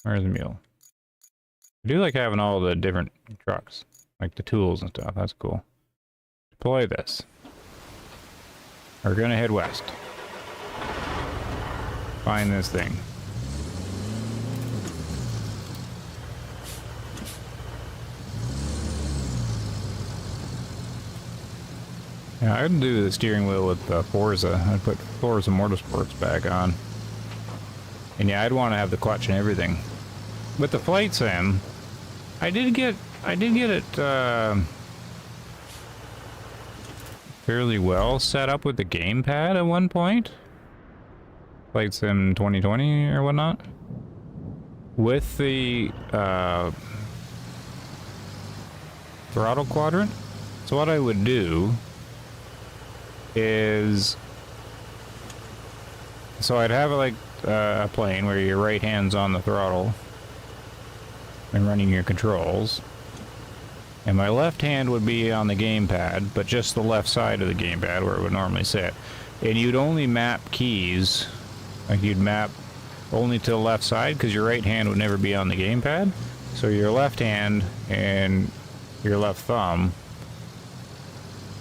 Where's the mule? I do like having all the different trucks. Like the tools and stuff. That's cool. Deploy this. We're gonna head west. Find this thing. Yeah, I'd do the steering wheel with Forza. I'd put Forza Motorsports back on. And yeah, I'd want to have the clutch and everything. With the flight sim, I did get it fairly well set up with the gamepad at one point. Flight sim 2020 or whatnot. With the throttle quadrant. So what I would do is, so I'd have like a plane where your right hand's on the throttle and running your controls, and my left hand would be on the gamepad, but just the left side of the gamepad where it would normally sit. And you'd only map keys, like you'd map only to the left side because your right hand would never be on the gamepad. So your left hand and your left thumb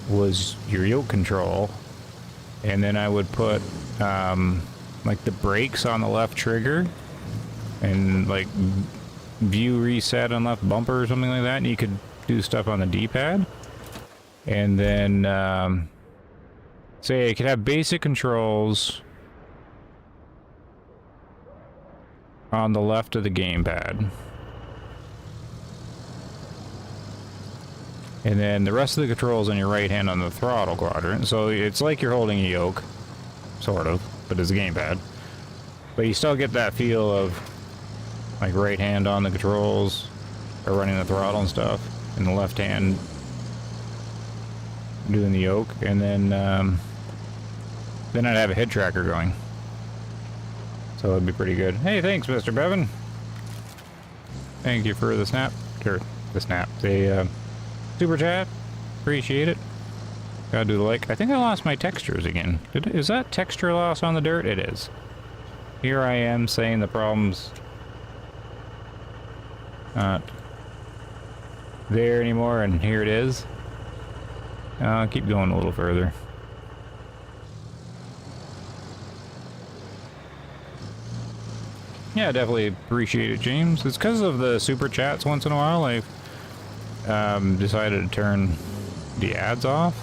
was your yoke control, and then I would put like the brakes on the left trigger and like view reset on left bumper or something like that, and you could do stuff on the D-pad. And then say you could have basic controls on the left of the gamepad, and then the rest of the controls on your right hand on the throttle quadrant. So it's like you're holding a yoke, sort of, but it's a gamepad. But you still get that feel of like right hand on the controls or running the throttle and stuff, and the left hand doing the yoke. And then I'd have a head tracker going. So it'd be pretty good. Hey, thanks, Mr. Bevan. Thank you for the snap. Or the snap. The super chat. Appreciate it. Gotta do the like. I think I lost my textures again. Is that texture loss on the dirt? It is. Here I am saying the problem's not there anymore, and here it is. I'll keep going a little further. Yeah, definitely appreciate it, James. It's because of the super chats once in a while. I've decided to turn the ads off.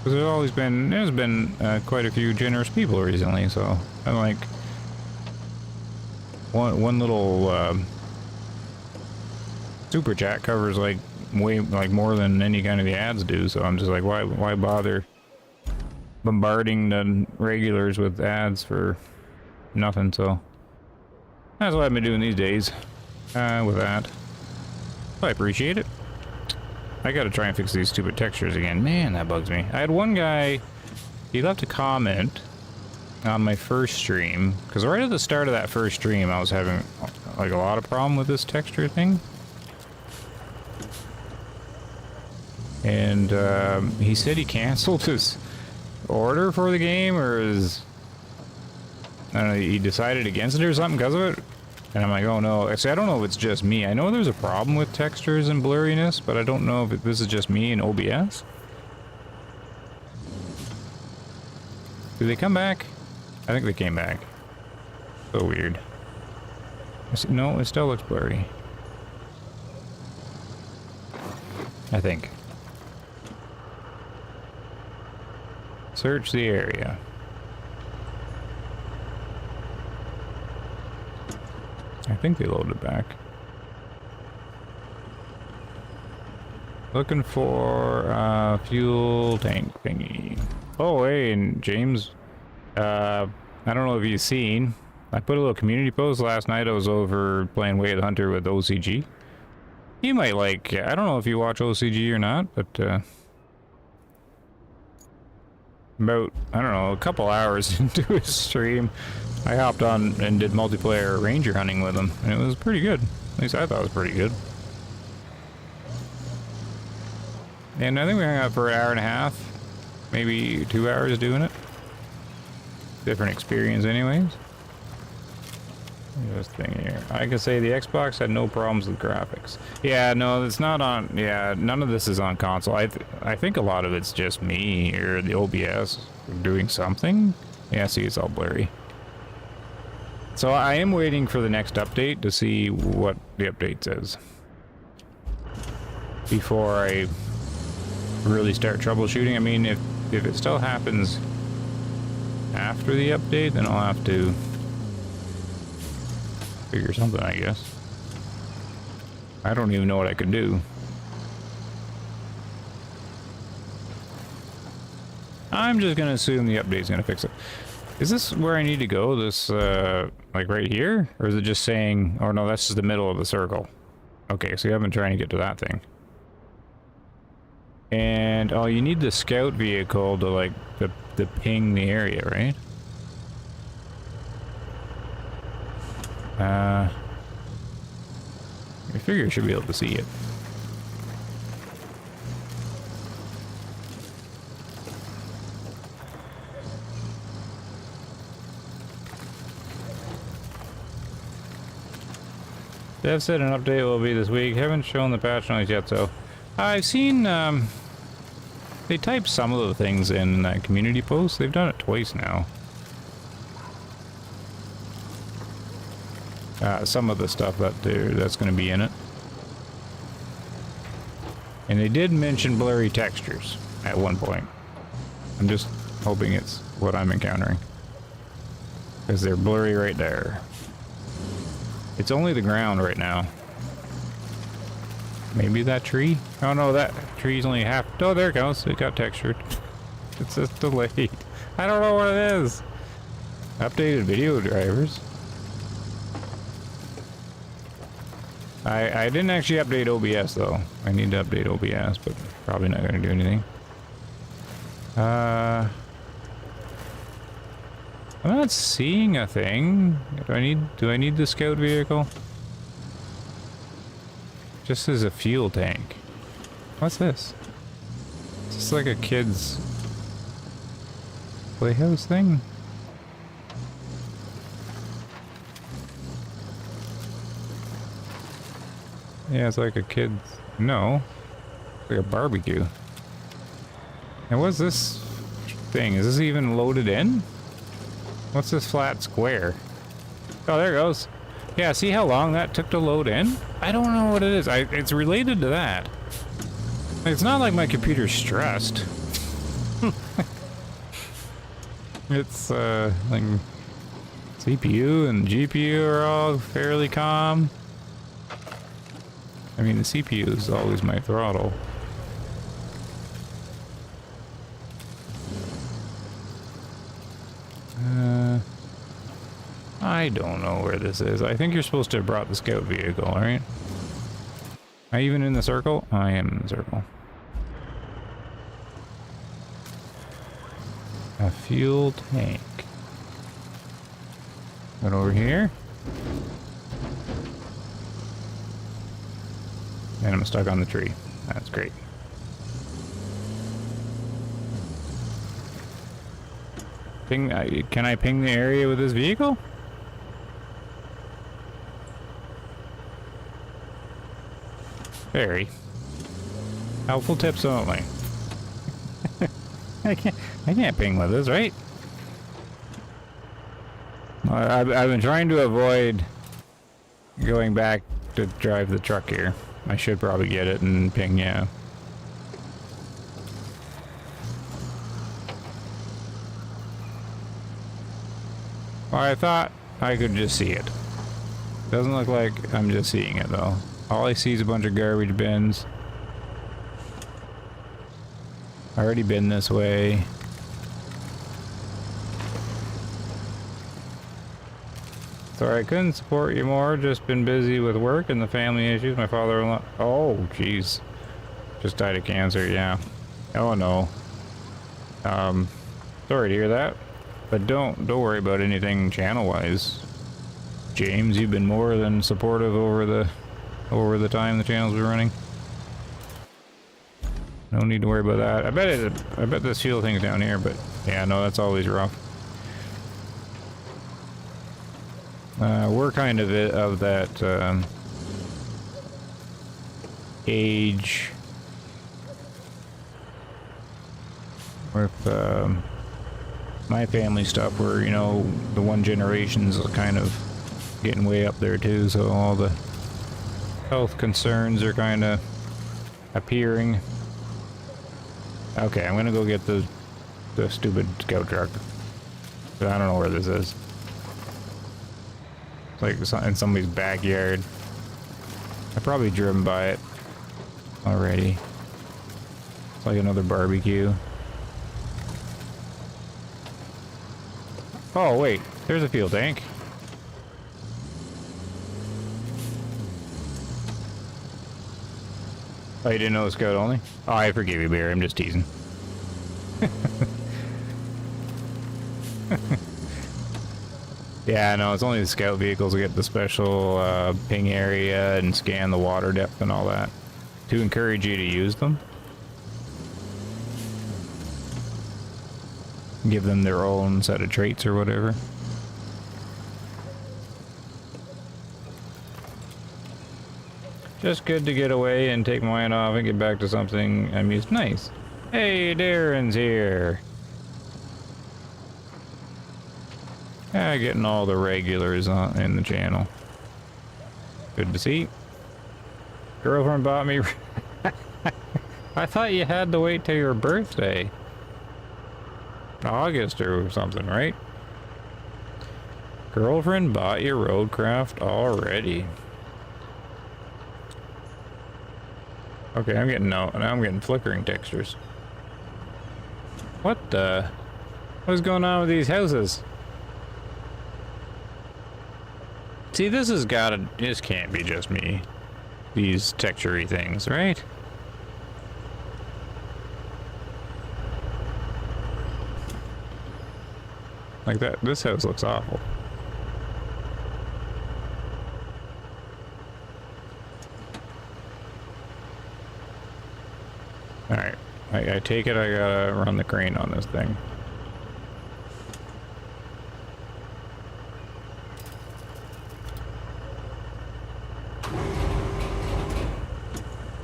Because there's been quite a few generous people recently, so I'm like, one little super chat covers like more than any kind of the ads do. So I'm just like, why bother bombarding the regulars with ads for nothing? So that's what I've been doing these days with that. So I appreciate it. I gotta try and fix these stupid textures again. Man, that bugs me. I had one guy, he left a comment on my first stream, because right at the start of that first stream I was having like a lot of problem with this texture thing. And he said he canceled his order for the game, or his, I don't know, he decided against it or something because of it. And I'm like, oh no. See, I don't know if it's just me. I know there's a problem with textures and blurriness, but I don't know if this is just me in OBS. Did they come back? I think they came back. So weird. No, it still looks blurry. I think. Search the area. I think they loaded back. Looking for fuel tank thingy. Oh, hey, and James, I don't know if you've seen, I put a little community post last night. I was over playing Way of the Hunter with OCG. You might like, I don't know if you watch OCG or not, but about, I don't know, a couple hours into his stream, I hopped on and did multiplayer ranger hunting with him, and it was pretty good. At least I thought it was pretty good. And I think we hung out for an hour and a half, maybe 2 hours doing it. Different experience anyways. This thing here. I can say the Xbox had no problems with graphics. Yeah, no, it's not on, yeah, none of this is on console. I think a lot of it's just me or the OBS doing something. Yeah, see, it's all blurry. So I am waiting for the next update to see what the update says before I really start troubleshooting. I mean, if it still happens after the update, then I'll have to figure something, I guess. I don't even know what I could do. I'm just gonna assume the update's gonna fix it. Is this where I need to go? This, like right here? Or is it just saying, oh no, that's just the middle of the circle. Okay, so I've been trying to get to that thing. And, oh, you need the scout vehicle to, like, to ping the area, right? I figure I should be able to see it. Dev said an update will be this week. Haven't shown the patch notes yet, so I've seen they typed some of the things in that community post. They've done it twice now. Some of the stuff that's going to be in it. And they did mention blurry textures at one point. I'm just hoping it's what I'm encountering, because they're blurry right there. It's only the ground right now. Maybe that tree? Oh no, that tree's only half. Oh, there it goes. It got textured. It's just delayed. I don't know what it is. Updated video drivers. I didn't actually update OBS though. I need to update OBS, but probably not going to do anything. I'm not seeing a thing. Do I need the scout vehicle? Just as a fuel tank. What's this? Is this like a kid's playhouse thing? Yeah, it's like a kid's... No. It's like a barbecue. And what's this thing? Is this even loaded in? What's this flat square? Oh, there it goes. Yeah, see how long that took to load in? I don't know what it is. It's related to that. It's not like my computer's stressed. It's, like... CPU and GPU are all fairly calm. I mean, the CPU is always my throttle. I don't know where this is. I think you're supposed to have brought the scout vehicle, right? Am I even in the circle? I am in the circle. A fuel tank. Right over here. And I'm stuck on the tree. That's great. Ping, can I ping the area with this vehicle? Very helpful tips only. I can't ping with this, right? I've been trying to avoid going back to drive the truck here. I should probably get it and ping, yeah. Well, I thought I could just see it. Doesn't look like I'm just seeing it though. All I see is a bunch of garbage bins. I already been this way. Sorry I couldn't support you more. Just been busy with work and the family issues. My father-in-law. Oh, jeez. Just died of cancer. Yeah. Oh no. Sorry to hear that. But don't worry about anything channel-wise. James, you've been more than supportive over the time the channel's been running. No need to worry about that. I bet this fuel thing's down here, but yeah, no, that's always rough. We're kind of that age with my family stuff where, you know, the one generation's kind of getting way up there too, so all the health concerns are kind of appearing. Okay, I'm gonna go get the stupid scout truck. I don't know where this is. It's like in somebody's backyard. I've probably driven by it already. It's like another barbecue. Oh wait, there's a fuel tank. Oh, you didn't know the scout only? Oh, I forgive you, Barry. I'm just teasing. Yeah, no, it's only the scout vehicles that get the special ping area and scan the water depth and all that to encourage you to use them. Give them their own set of traits or whatever. Just good to get away and take mine off and get back to something I'm used to. Nice. Hey, Darren's here. Yeah, getting all the regulars on in the channel. Good to see. Girlfriend bought me. I thought you had to wait till your birthday. August or something, right? Girlfriend bought you RoadCraft already. Okay, I'm getting now I'm getting flickering textures. What is going on with these houses? See, this can't be just me. These texture-y things, right? Like that, this house looks awful. Alright, I take it I gotta run the crane on this thing.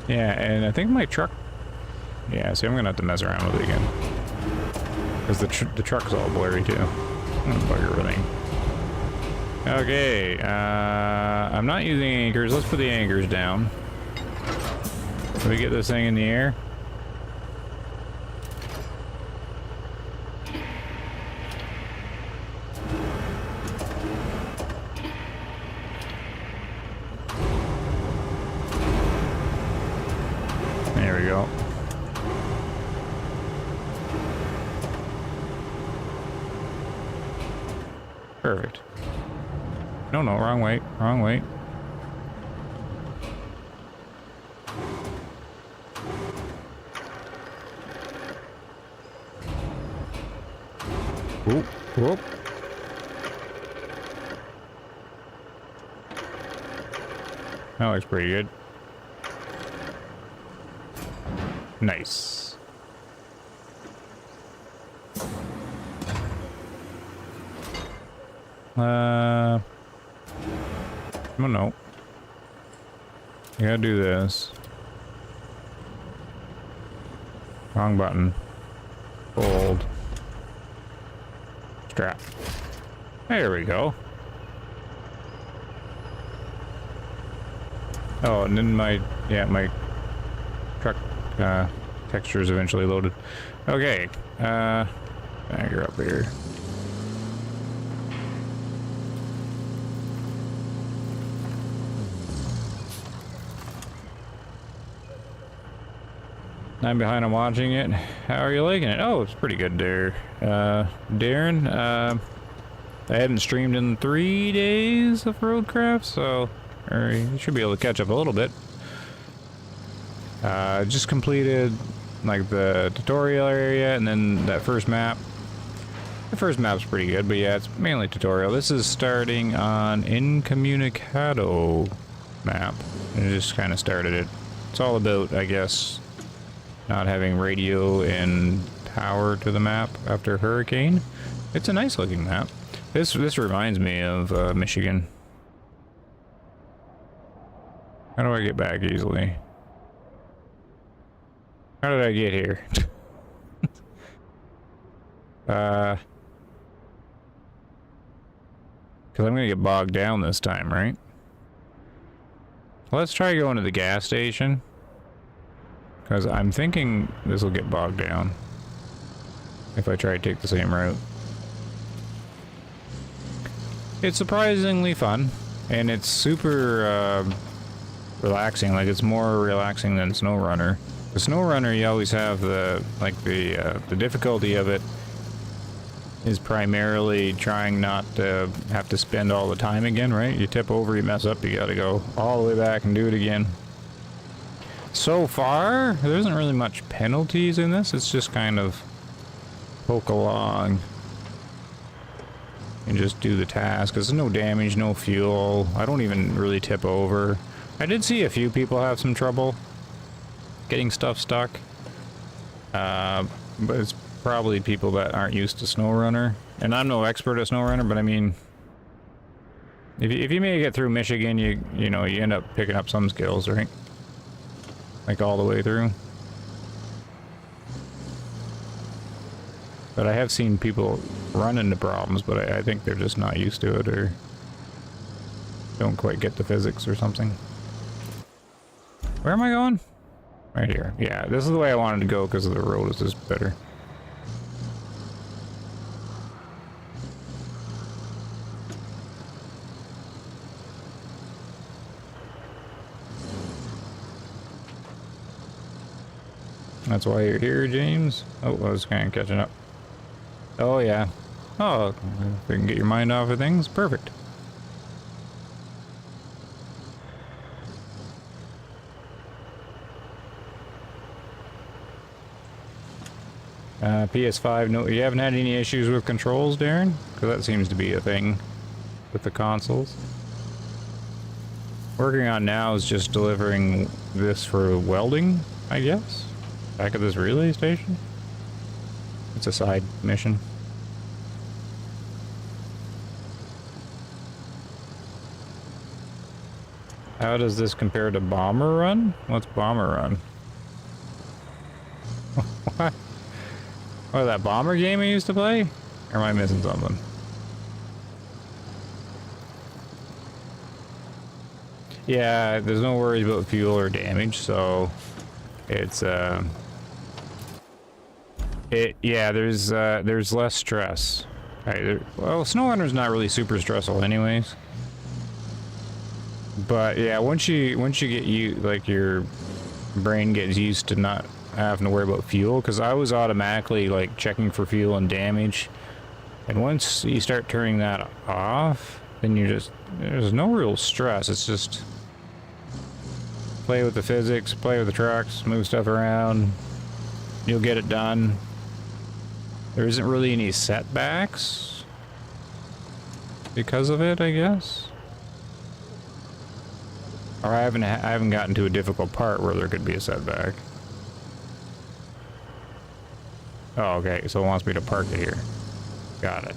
Yeah, and I think my truck... Yeah, see, I'm gonna have to mess around with it again. Because the truck's all blurry too. I'm gonna bug everything. Okay, I'm not using anchors. Let's put the anchors down. Can we get this thing in the air? There we go. Perfect. No, wrong way, wrong way. Whoop, whoop. That looks pretty good. Nice. Oh no. You gotta do this. Wrong button. Hold. Strap. There we go. Oh, and then my truck textures eventually loaded. Okay, you're up here. I'm behind on watching it. How are you liking it? Oh, it's pretty good there. Darren, I haven't streamed in 3 days of RoadCraft, so you should be able to catch up a little bit. Just completed like the tutorial area and then that first map. The first map's pretty good, but yeah, it's mainly tutorial. This is starting on Incommunicado map. I just kind of started it. It's all about, I guess, not having radio and power to the map after a hurricane. It's a nice looking map. This reminds me of Michigan. How do I get back easily? How did I get here? Because I'm gonna get bogged down this time, right? Let's try going to the gas station. Because I'm thinking this will get bogged down if I try to take the same route. It's surprisingly fun, and it's super relaxing. Like, it's more relaxing than SnowRunner. The SnowRunner, you always have the difficulty of it is primarily trying not to have to spend all the time again, right? You tip over, you mess up, you gotta go all the way back and do it again. So far, there isn't really much penalties in this. It's just kind of poke along and just do the task. There's no damage, no fuel. I don't even really tip over. I did see a few people have some trouble getting stuff stuck. But it's probably people that aren't used to SnowRunner. And I'm no expert at SnowRunner, but I mean, if you make it through Michigan, you know, you end up picking up some skills, right? Like all the way through. But I have seen people run into problems, but I think they're just not used to it or don't quite get the physics or something. Where am I going? Right here. Yeah, this is the way I wanted to go because the road is just better. That's why you're here, James? Oh, I was kind of catching up. Oh, yeah. Oh, if you can get your mind off of things, perfect. PS5, no, you haven't had any issues with controls, Darren? Because that seems to be a thing with the consoles. Working on now is just delivering this for welding, I guess? Back at this relay station? It's a side mission. How does this compare to Bomber Run? What's Bomber Run? What? Oh, that bomber game I used to play? Or am I missing something? Yeah, there's no worries about fuel or damage, so it's yeah, there's less stress. Right, well, SnowRunner's not really super stressful anyways. But yeah, once you get like your brain gets used to not having to worry about fuel, because I was automatically like checking for fuel and damage, and once you start turning that off, then there's no real stress. It's just play with the physics, play with the trucks, move stuff around, you'll get it done. There isn't really any setbacks because of it, I guess. Or I haven't gotten to a difficult part where there could be a setback. Oh, okay, so it wants me to park it here. Got it.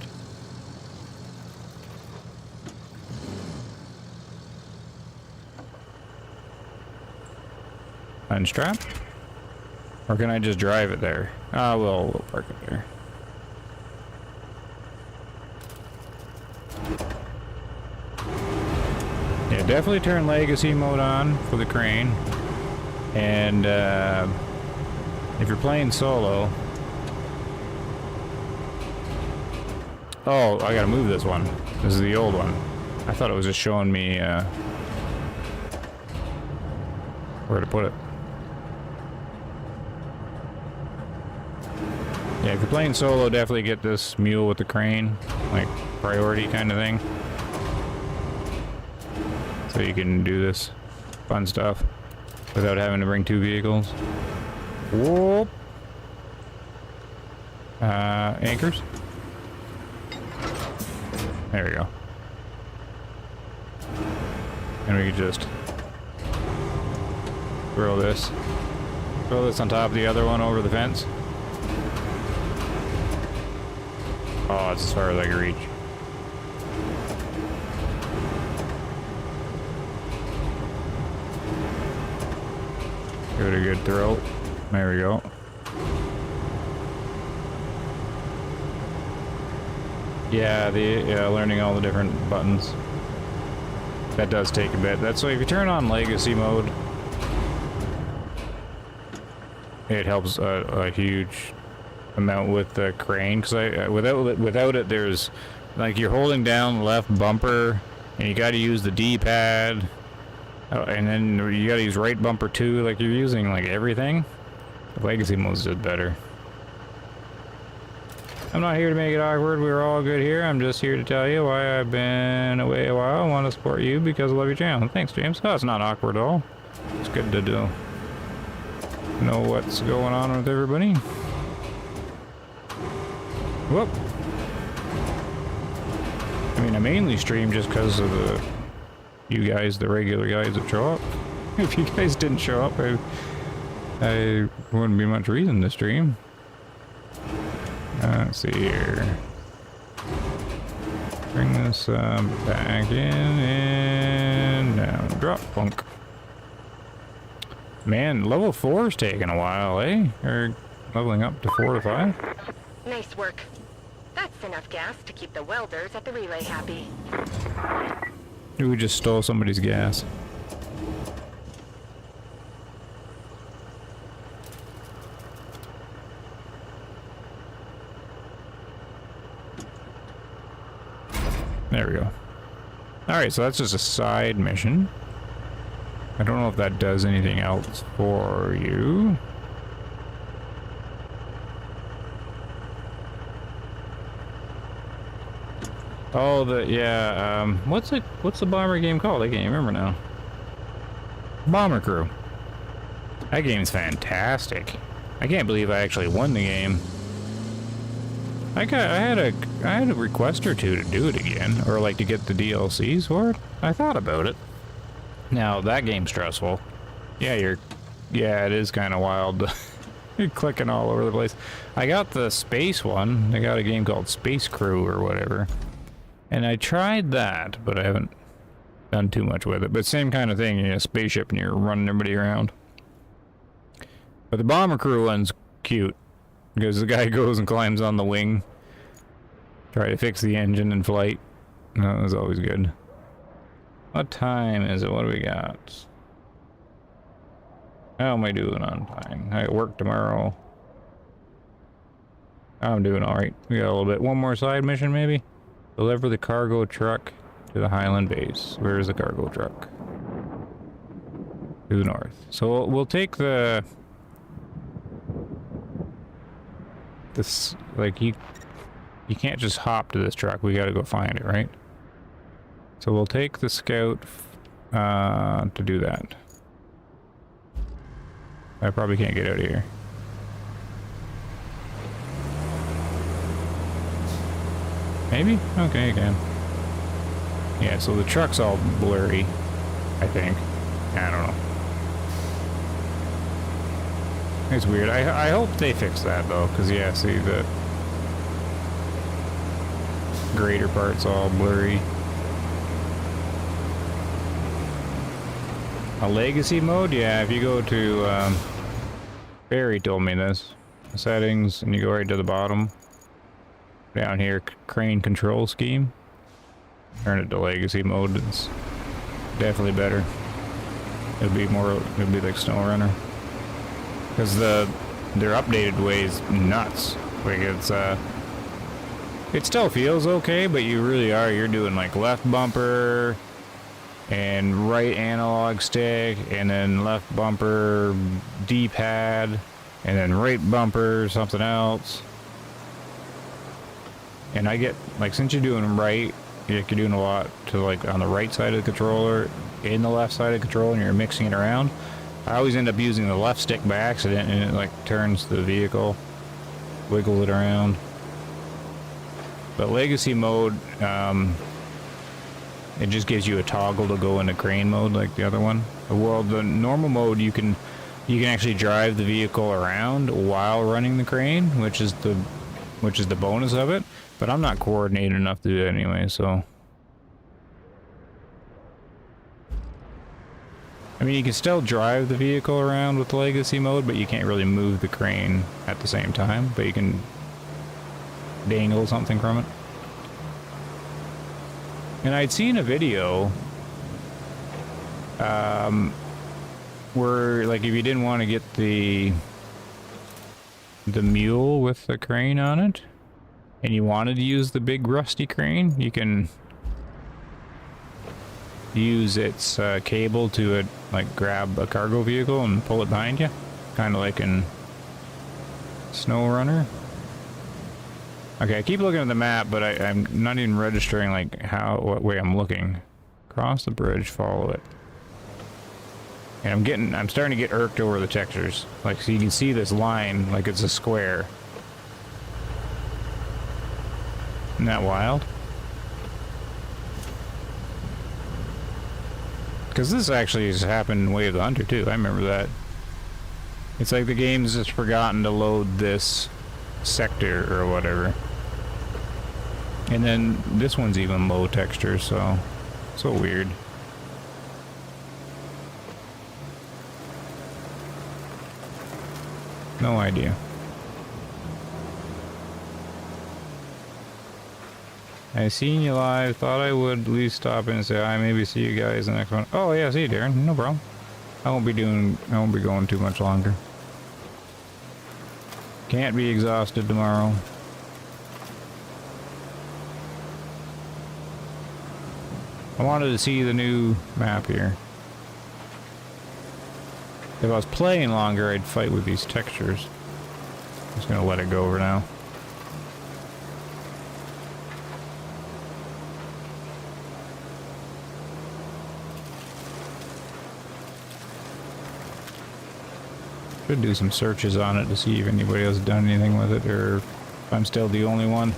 Unstrap? Or can I just drive it there? Ah, we'll park it there. Yeah, definitely turn legacy mode on for the crane. And if you're playing solo... Oh, I gotta move this one. This is the old one. I thought it was just showing me where to put it. Yeah, if you're playing solo, definitely get this mule with the crane, like priority kind of thing. So you can do this fun stuff without having to bring two vehicles. Whoop! Anchors? There we go. And we could just throw this on top of the other one over the fence. Oh, it's as far as I can reach. Give it a good throw. There we go. Yeah, learning all the different buttons. That does take a bit. That's why if you turn on legacy mode, it helps a huge amount with the crane. Because without it, there's like you're holding down the left bumper, and you got to use the D-pad, and then you got to use right bumper too. Like you're using like everything. Legacy mode's just better. I'm not here to make it awkward. We're all good here. I'm just here to tell you why I've been away a while. I want to support you because I love your channel. Thanks, James. Oh, it's not awkward at all. It's good to know what's going on with everybody. Whoop. I mean, I mainly stream just because of you guys, the regular guys that show up. If you guys didn't show up, I wouldn't be much reason to stream. Let's see here. Bring this back in and down. Drop punk. Man, level 4 is taking a while, eh? Or leveling up to 4 to 5. Nice work. That's enough gas to keep the welders at the relay happy. We just stole somebody's gas. There we go. Alright, so that's just a side mission. I don't know if that does anything else for you. Oh, what's the bomber game called? I can't remember now. Bomber Crew. That game's fantastic. I can't believe I actually won the game. I had a request or two to do it again, or like to get the DLCs for it. I thought about it. Now that game's stressful. Yeah, it is kind of wild. You're clicking all over the place. I got the space one. I got a game called Space Crew or whatever, and I tried that, but I haven't done too much with it. But same kind of thing. You're a spaceship and you're running everybody around. But the Bomber Crew one's cute. Because the guy goes and climbs on the wing. Try to fix the engine in flight. That was always good. What time is it? What do we got? How am I doing on time? I work tomorrow. I'm doing alright. We got a little bit. One more side mission maybe? Deliver the cargo truck to the Highland base. Where is the cargo truck? To the north. So we'll take this, like, you can't just hop to this truck. We gotta go find it, right? So we'll take the scout to do that. I probably can't get out of here. Maybe? Okay, you can. Yeah, so the truck's all blurry, I think. I don't know. It's weird. I hope they fix that though, because yeah, see the greater part's all blurry. A legacy mode? Yeah, if you go to Barry told me this. Settings, and you go right to the bottom. Down here, crane control scheme. Turn it to legacy mode. Definitely better. It'd be like SnowRunner. Because their updated way is nuts. Like it still feels okay, but you're doing like left bumper and right analog stick, and then left bumper D-pad, and then right bumper something else. And I get, like, since you're doing right, you're doing a lot to, like, on the right side of the controller, in the left side of the controller, and you're mixing it around. I always end up using the left stick by accident, and it, like, turns the vehicle, wiggles it around. But Legacy mode, it just gives you a toggle to go into crane mode like the other one. Well, the normal mode, you can actually drive the vehicle around while running the crane, which is the bonus of it. But I'm not coordinated enough to do it anyway, so. I mean, you can still drive the vehicle around with Legacy mode, but you can't really move the crane at the same time. But you can dangle something from it. And I'd seen a video where, like, if you didn't want to get the mule with the crane on it, and you wanted to use the big rusty crane, you can use its cable to like grab a cargo vehicle and pull it behind you, kind of like in SnowRunner. Okay, I keep looking at the map, but I'm not even registering like what way I'm looking. Cross the bridge, follow it. And I'm starting to get irked over the textures. Like, so you can see this line like it's a square. Isn't that wild? Because this actually has happened in Way of the Hunter too. I remember that. It's like the game's just forgotten to load this sector or whatever. And then this one's even low texture, so weird. No idea. I seen you live, thought I would at least stop in and say hi, maybe see you guys in the next one. Oh yeah, see you, Darren, no problem. I won't be going too much longer. Can't be exhausted tomorrow. I wanted to see the new map here. If I was playing longer, I'd fight with these textures. I'm just gonna let it go over now. Should do some searches on it to see if anybody else has done anything with it, or if I'm still the only one.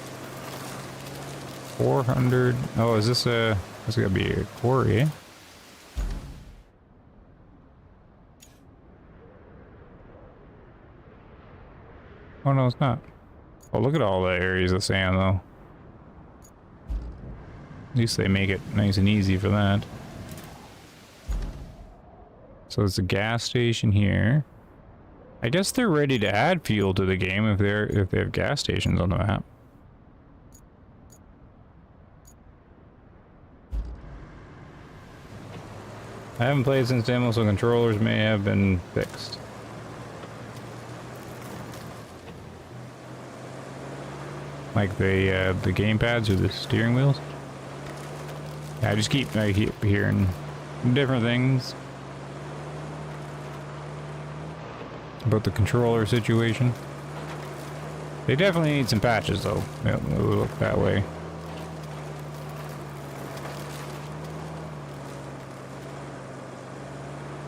400. Oh, is this a... This is gonna be a quarry, eh? Oh no, it's not. Oh, look at all the areas of sand, though. At least they make it nice and easy for that. So there's a gas station here. I guess they're ready to add fuel to the game if they have gas stations on the map. I haven't played since demo, so controllers may have been fixed. Like the game pads or the steering wheels. Yeah, I keep hearing different things about the controller situation. They definitely need some patches, though. It will look that way.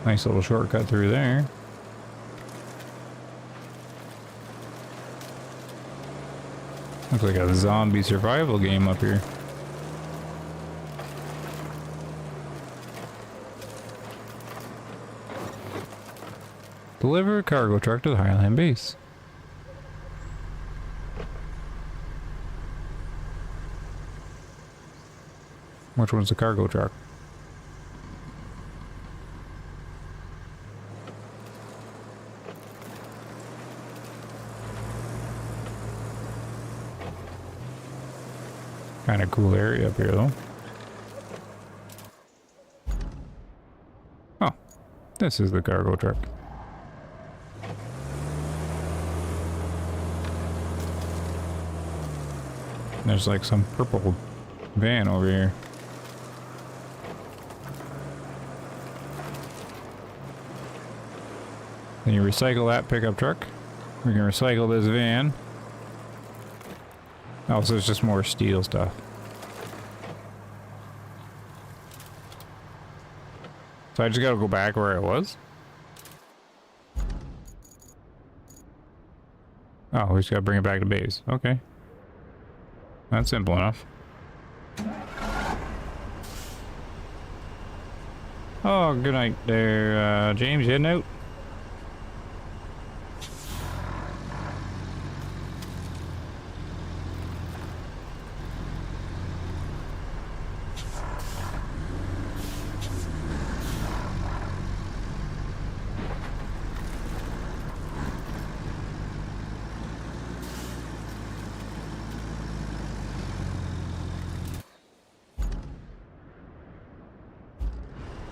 Nice little shortcut through there. Looks like a zombie survival game up here. Deliver a cargo truck to the Highland base. Which one's the cargo truck? Kind of cool area up here, though. This is the cargo truck. There's like some purple van over here. Then you recycle that pickup truck. We can recycle this van. Oh, so it's just more steel stuff. So I just gotta go back where I was? Oh, we just gotta bring it back to base. Okay. That's simple enough. Oh, good night there, James. You heading out?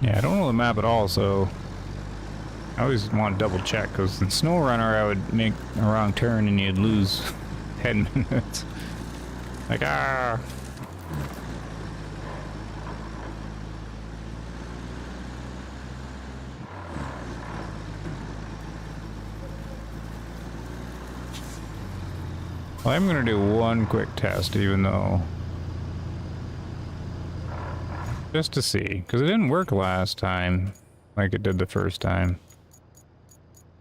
Yeah, I don't know the map at all, so I always want to double check, because in SnowRunner I would make a wrong turn and you'd lose 10 minutes. Like, ah! Well, I'm going to do one quick test, even though... just to see, because it didn't work last time like it did the first time.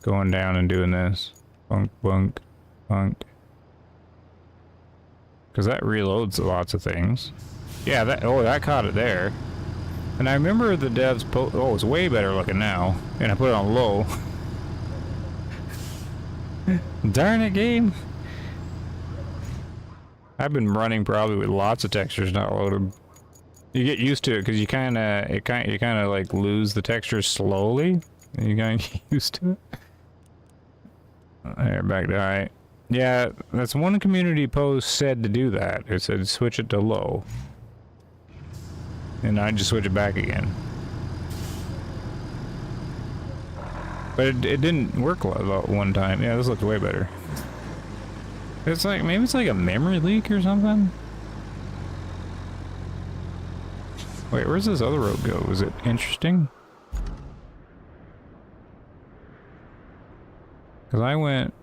Going down and doing this. Bunk, bunk, bunk. Because that reloads lots of things. Yeah, that caught it there. And I remember the devs oh, it's way better looking now. And I put it on low. Darn it, game. I've been running probably with lots of textures not loaded. You get used to it because you kind of like lose the texture slowly. And you kind of get used to it. There, back to high. Yeah, that's one community post said to do that. It said switch it to low, and I just switch it back again. But it didn't work one time. Yeah, this looks way better. It's like maybe it's like a memory leak or something. Wait, where's this other road go? Is it interesting? Because I went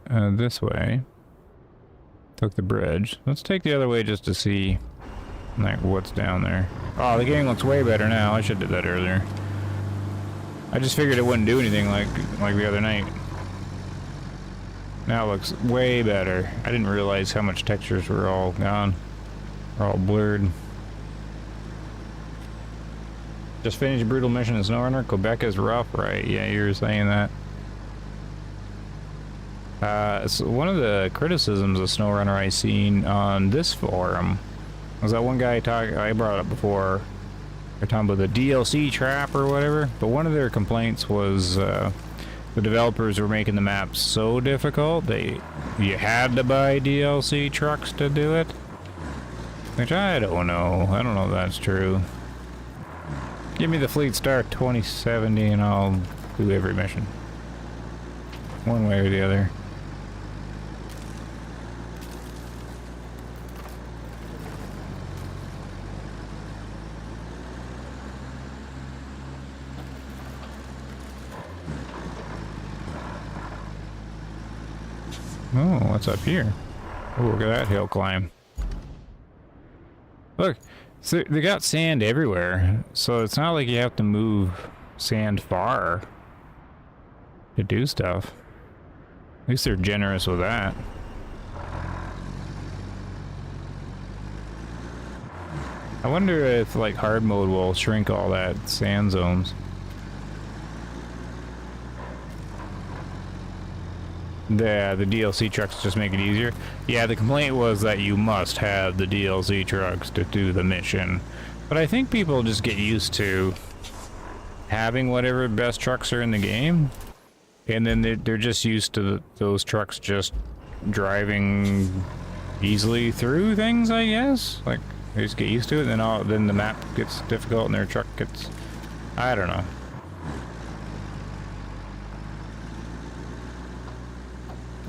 this way. Took the bridge. Let's take the other way just to see like what's down there. Oh, the game looks way better now. I should have did that earlier. I just figured it wouldn't do anything like the other night. Now it looks way better. I didn't realize how much textures were all gone. They're all blurred. Just finished brutal mission in SnowRunner. Quebec is rough, right? Yeah, you were saying that. It's one of the criticisms of SnowRunner I seen on this forum was that one guy I brought it up before. They're talking about the DLC trap or whatever. But one of their complaints was the developers were making the maps so difficult you had to buy DLC trucks to do it. Which I don't know. I don't know if that's true. Give me the Fleet Star 2070 and I'll do every mission. One way or the other. Oh, what's up here? Oh, look at that hill climb. Look. So they got sand everywhere, so it's not like you have to move sand far to do stuff. At least they're generous with that. I wonder if like hard mode will shrink all that sand zones. The DLC trucks just make it easier. Yeah, the complaint was that you must have the DLC trucks to do the mission. But I think people just get used to having whatever best trucks are in the game. And then they're just used to those trucks just driving easily through things, I guess. Like, they just get used to it, and then the map gets difficult and their truck gets... I don't know.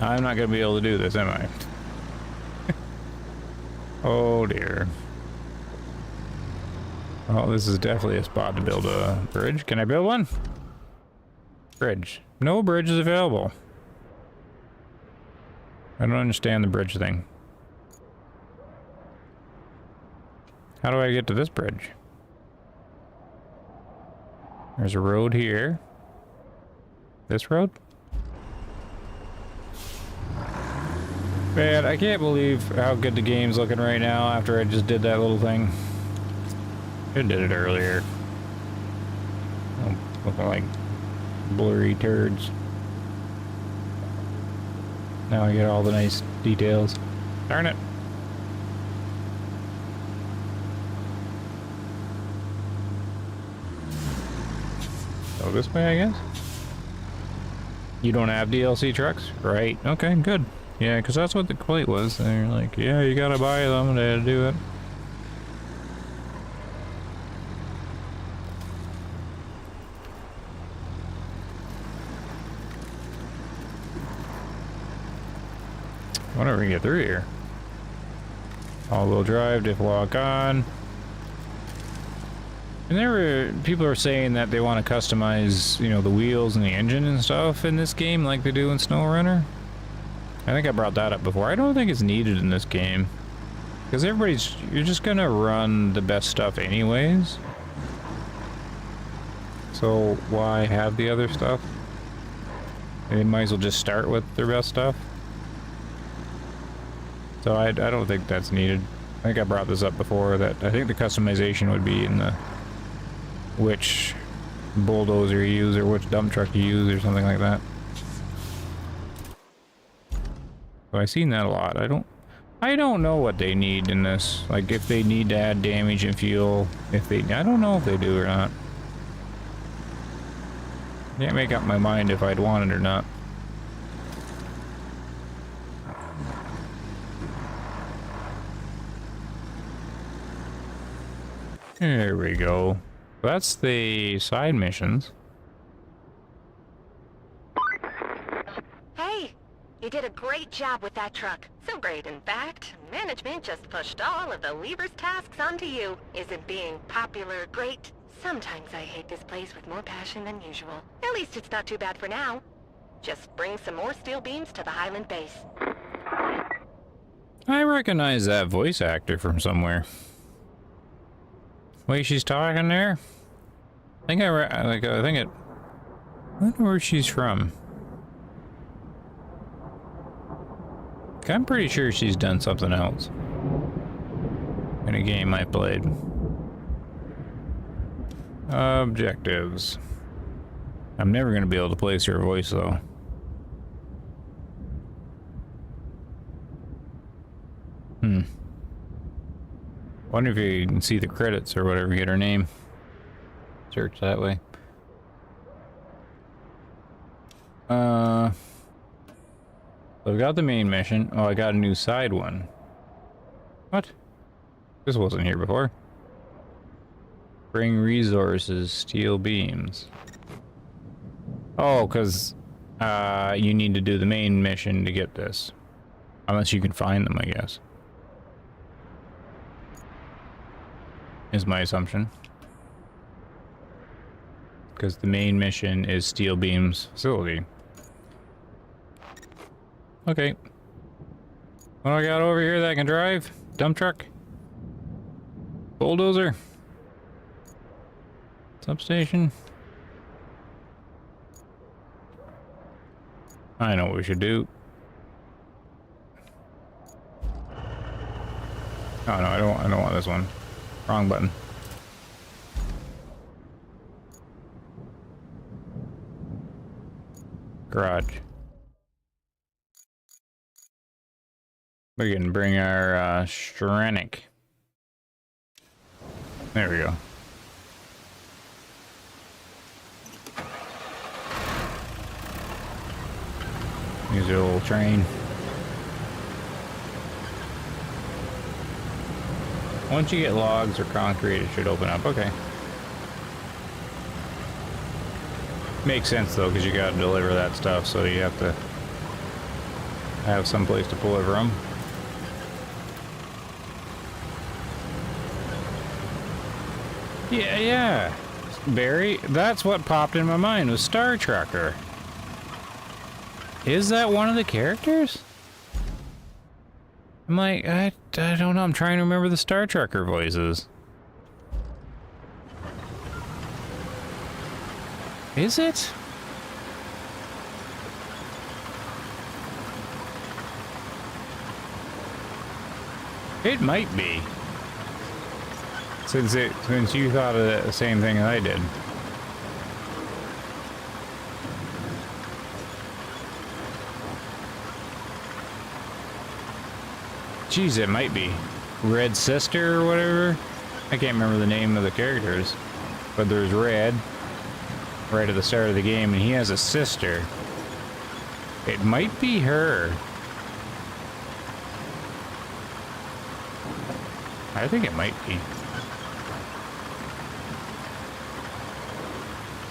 I'm not going to be able to do this, am I? Oh dear. Oh, this is definitely a spot to build a bridge. Can I build one? Bridge. No bridge is available. I don't understand the bridge thing. How do I get to this bridge? There's a road here. This road? Man, I can't believe how good the game's looking right now after I just did that little thing. I did it earlier. Oh, looking like blurry turds. Now I get all the nice details. Darn it. So this way, I guess? You don't have DLC trucks? Right. Okay, good. Yeah, because that's what the plate was. They're like, yeah, you gotta buy them to do it. Whatever we can get through here. All-wheel drive, diff lock on. And there were people are saying that they want to customize, you know, the wheels and the engine and stuff in this game like they do in SnowRunner. I think I brought that up before. I don't think it's needed in this game. Because you're just gonna run the best stuff anyways. So why have the other stuff? They might as well just start with their best stuff. So I don't think that's needed. I think I brought this up before, that I think the customization would be in the which bulldozer you use or which dump truck you use or something like that. So I've seen that a lot. I don't know what they need in this. Like if they need to add damage and fuel, I don't know if they do or not. Can't make up my mind if I'd want it or not. There we go. That's the side missions. Hey, you did a great job with that truck. So great, in fact, management just pushed all of the Lever's tasks onto you. Isn't being popular great? Sometimes I hate this place with more passion than usual. At least it's not too bad for now. Just bring some more steel beams to the Highland base. I recognize that voice actor from somewhere. Way she's talking there. I wonder where she's from. I'm pretty sure she's done something else in a game I played. Objectives. I'm never gonna be able to place her voice though. Wonder if you can see the credits or whatever, get her name. Search that way. So I've got the main mission. Oh, I got a new side one. What? This wasn't here before. Bring resources, steel beams. Oh, because you need to do the main mission to get this. Unless you can find them, I guess. Is my assumption. Because the main mission is steel beams facility. Okay. What do I got over here that I can drive? Dump truck? Bulldozer? Substation? I know what we should do. Oh no, I don't want this one. Wrong button. Garage. We can bring our Shrenic. There we go. Use a little train. Once you get logs or concrete, it should open up. Okay. Makes sense though, because you gotta deliver that stuff, so you have to have some place to pull it from. Yeah. Barry, that's what popped in my mind was Star Trekker. Is that one of the characters? I'm like, I don't know. I'm trying to remember the Star Trekker voices. Is it? It might be. Since you thought of the same thing that I did. Jeez, it might be. Red Sister or whatever? I can't remember the name of the characters. But there's Red. Right at the start of the game, and he has a sister. It might be her. I think it might be.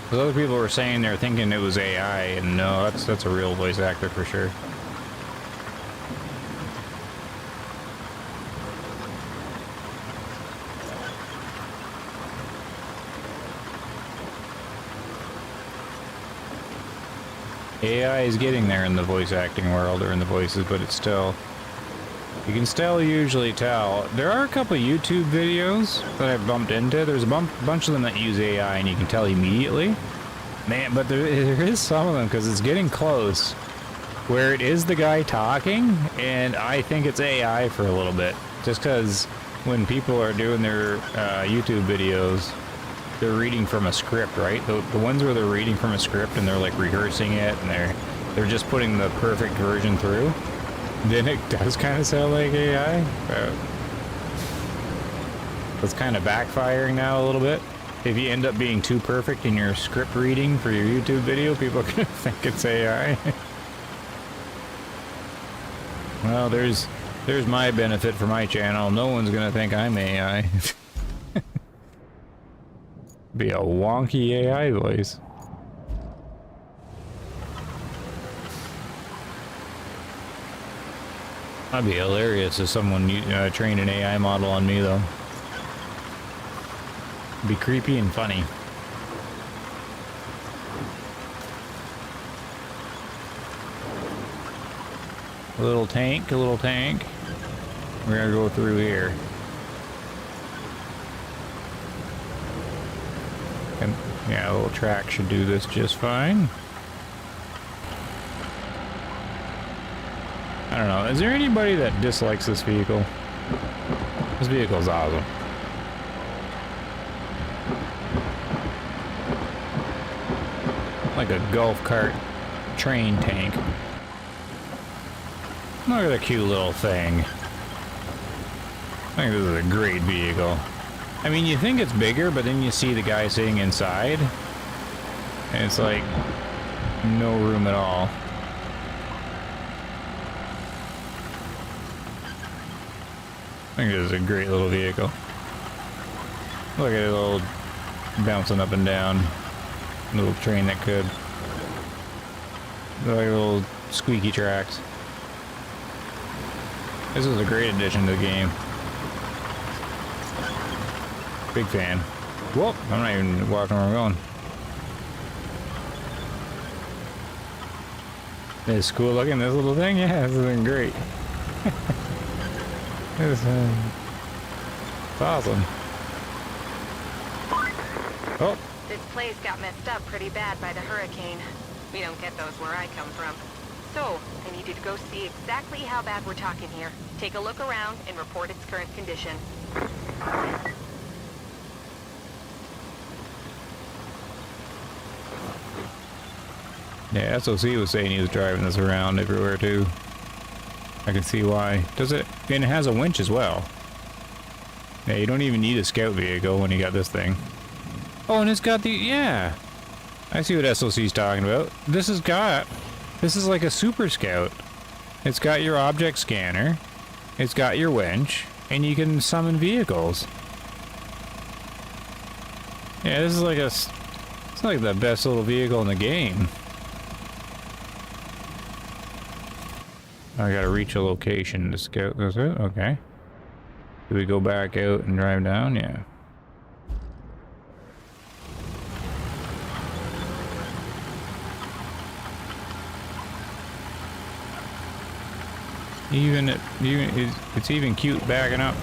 Because other people were saying they're thinking it was AI, and no, that's a real voice actor for sure. AI is getting there in the voice acting world, or in the voices, but it's still... You can still usually tell. There are a couple YouTube videos that I've bumped into. There's a bunch of them that use AI, and you can tell immediately. Man, but there is some of them, because it's getting close, where it is the guy talking, and I think it's AI for a little bit. Just because when people are doing their YouTube videos, they're reading from a script, right? The ones where they're reading from a script and they're like rehearsing it and they're just putting the perfect version through, then it does kind of sound like AI. It's kind of backfiring now a little bit. If you end up being too perfect in your script reading for your YouTube video, people are gonna think it's AI. Well, there's my benefit for my channel. No one's gonna think I'm AI. Be a wonky AI voice. That'd be hilarious if someone trained an AI model on me, though. It'd be creepy and funny. A little tank, a little tank. We're gonna go through here. And yeah, a little track should do this just fine. I don't know. Is there anybody that dislikes this vehicle? This vehicle's awesome. Like a golf cart train tank. Look at the cute little thing. I think this is a great vehicle. I mean, you think it's bigger, but then you see the guy sitting inside, and it's like no room at all. I think this is a great little vehicle. Look at it, little bouncing up and down. Little train that could. Like little squeaky tracks. This is a great addition to the game. Big fan. Whoop! I'm not even watching where I'm going. It's cool looking, this little thing. Yeah, this is great. It's awesome. Oh! This place got messed up pretty bad by the hurricane. We don't get those where I come from. So, I need you to go see exactly how bad we're talking here. Take a look around and report its current condition. Yeah, SOC was saying he was driving this around everywhere too. I can see why. Does it? And it has a winch as well. Yeah, you don't even need a scout vehicle when you got this thing. Oh, and it's got the... Yeah. I see what SOC's talking about. This is like a super scout. It's got your object scanner. It's got your winch. And you can summon vehicles. Yeah, this is like it's like the best little vehicle in the game. I gotta reach a location to scout this out. Okay. Do we go back out and drive down? Yeah. It's even cute backing up.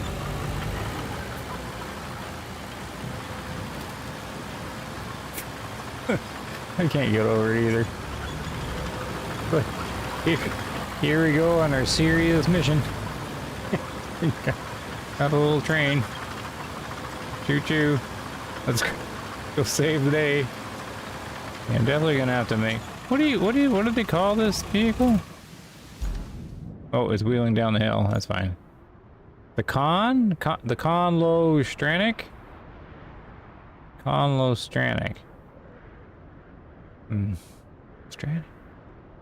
I can't get over it either. But here we go on our serious mission. Got a little train. Choo choo. Let's go save the day. Yeah, I'm definitely gonna have to make. What do they call this vehicle? Oh, it's wheeling down the hill. That's fine. The Conlo Stranic? Conlo Stranic. Stranic?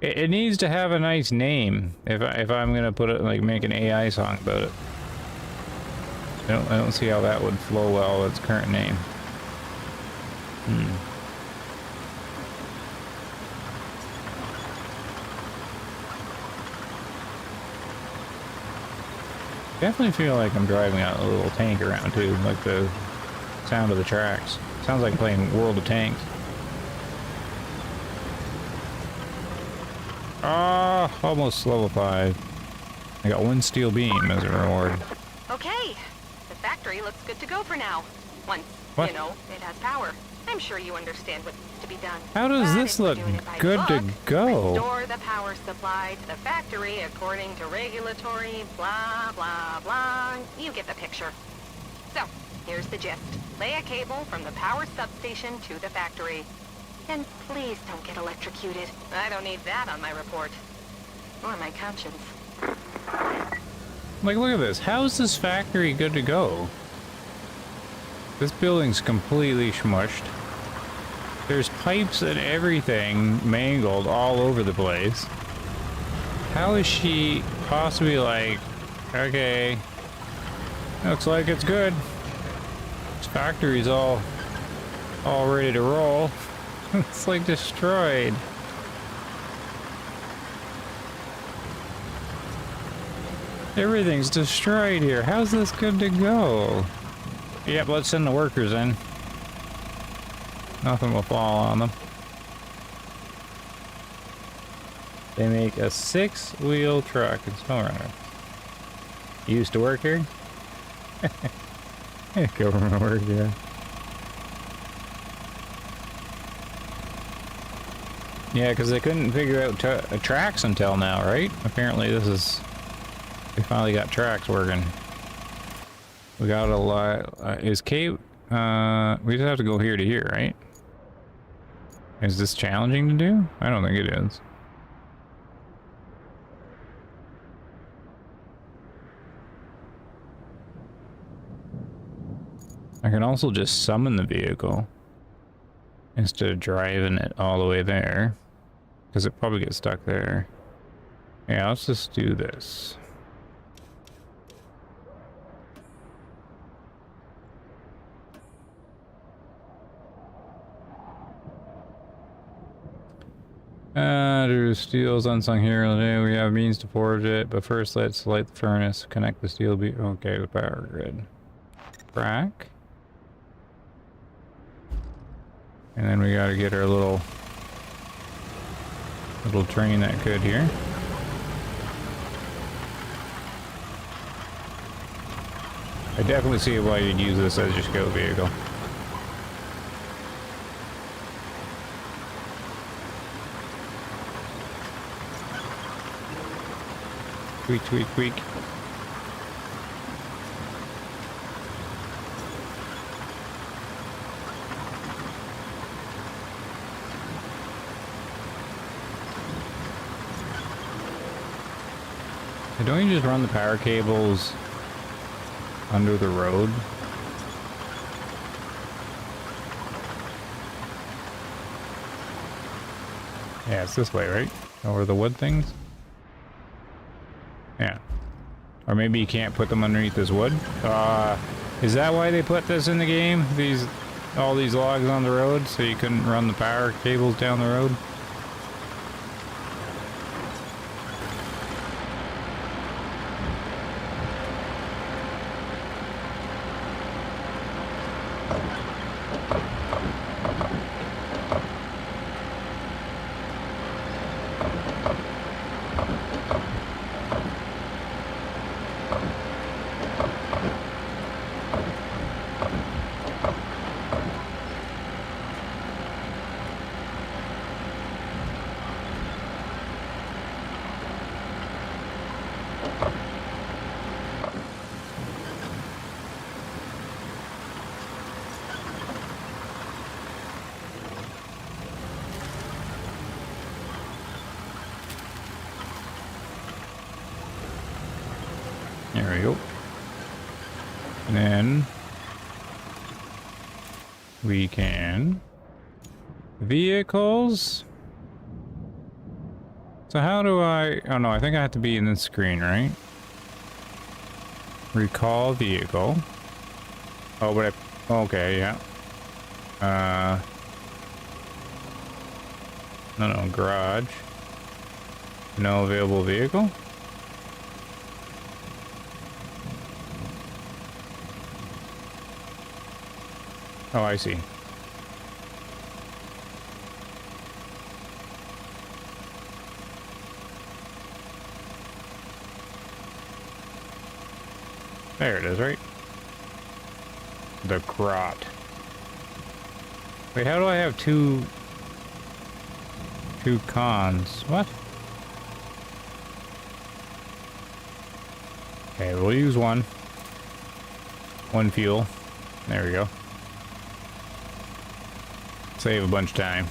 It needs to have a nice name. If I'm gonna put it, like, make an AI song about it. I don't see how that would flow well with its current name. Definitely feel like I'm driving a little tank around too, like the sound of the tracks. Sounds like playing World of Tanks. Ah, almost level 5. I got 1 steel beam as a reward. Okay, the factory looks good to go for now. Once, What? you know, it has power. I'm sure you understand what's to be done. How does But this if we're look doing it by good the to book, go? Restore the power supply to the factory according to regulatory blah blah blah. You get the picture. So, here's the gist. Lay a cable from the power substation to the factory. And please don't get electrocuted. I don't need that on my report. Or my conscience. Like, look at this. How is this factory good to go? This building's completely smushed. There's pipes and everything mangled all over the place. How is she possibly like, okay, looks like it's good. This factory's all ready to roll. It's like destroyed. Everything's destroyed here. How's this good to go? Yep, let's send the workers in. Nothing will fall on them. They make a 6-wheel truck and snow runner. You used to work here? Government work, yeah. Yeah, because they couldn't figure out tracks until now, right? Apparently this is... They finally got tracks working. We got a lot... is Cape... we just have to go here to here, right? Is this challenging to do? I don't think it is. I can also just summon the vehicle instead of driving it all the way there, because it probably gets stuck there. Yeah, let's just do this. There's steel's unsung hero today. We have means to forge it, but first let's light the furnace, connect the steel okay, the power grid. Crack. And then we gotta get our little train that could here. I definitely see why you'd use this as your scout vehicle. Tweak, tweak, tweak. Don't you just run the power cables under the road? Yeah, it's this way, right? Over the wood things? Yeah. Or maybe you can't put them underneath this wood? Is that why they put this in the game? All these logs on the road, so you couldn't run the power cables down the road? There we go. And then we can vehicles. So how do I? Oh no, I think I have to be in the screen, right? Recall vehicle. Oh, but I, okay, yeah. No, garage. No available vehicle. Oh, I see. There it is, right? The grot. Wait, how do I have two cons? What? Okay, we'll use one. One fuel. There we go. Save a bunch of time.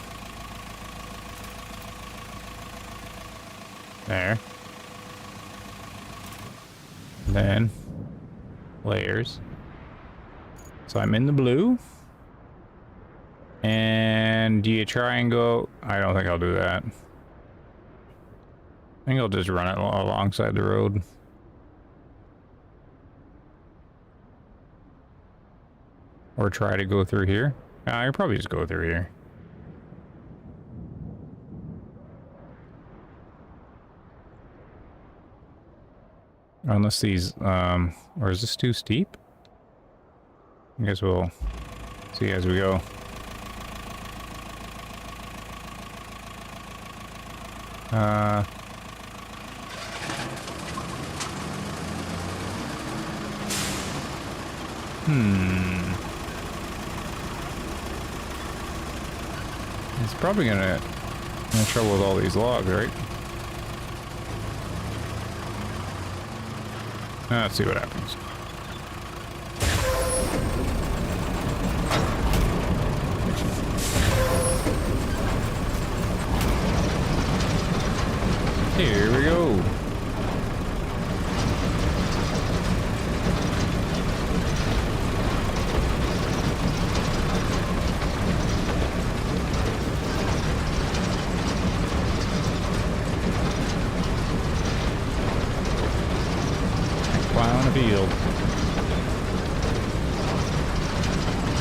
There. Then layers. So I'm in the blue. And do you try and go? I don't think I'll do that. I think I'll just run it alongside the road. Or try to go through here. I'll probably just go through here. Unless these, or is this too steep? I guess we'll see as we go. It's probably gonna have trouble with all these logs, right? Let's see what happens. Here we go. Plowing a field.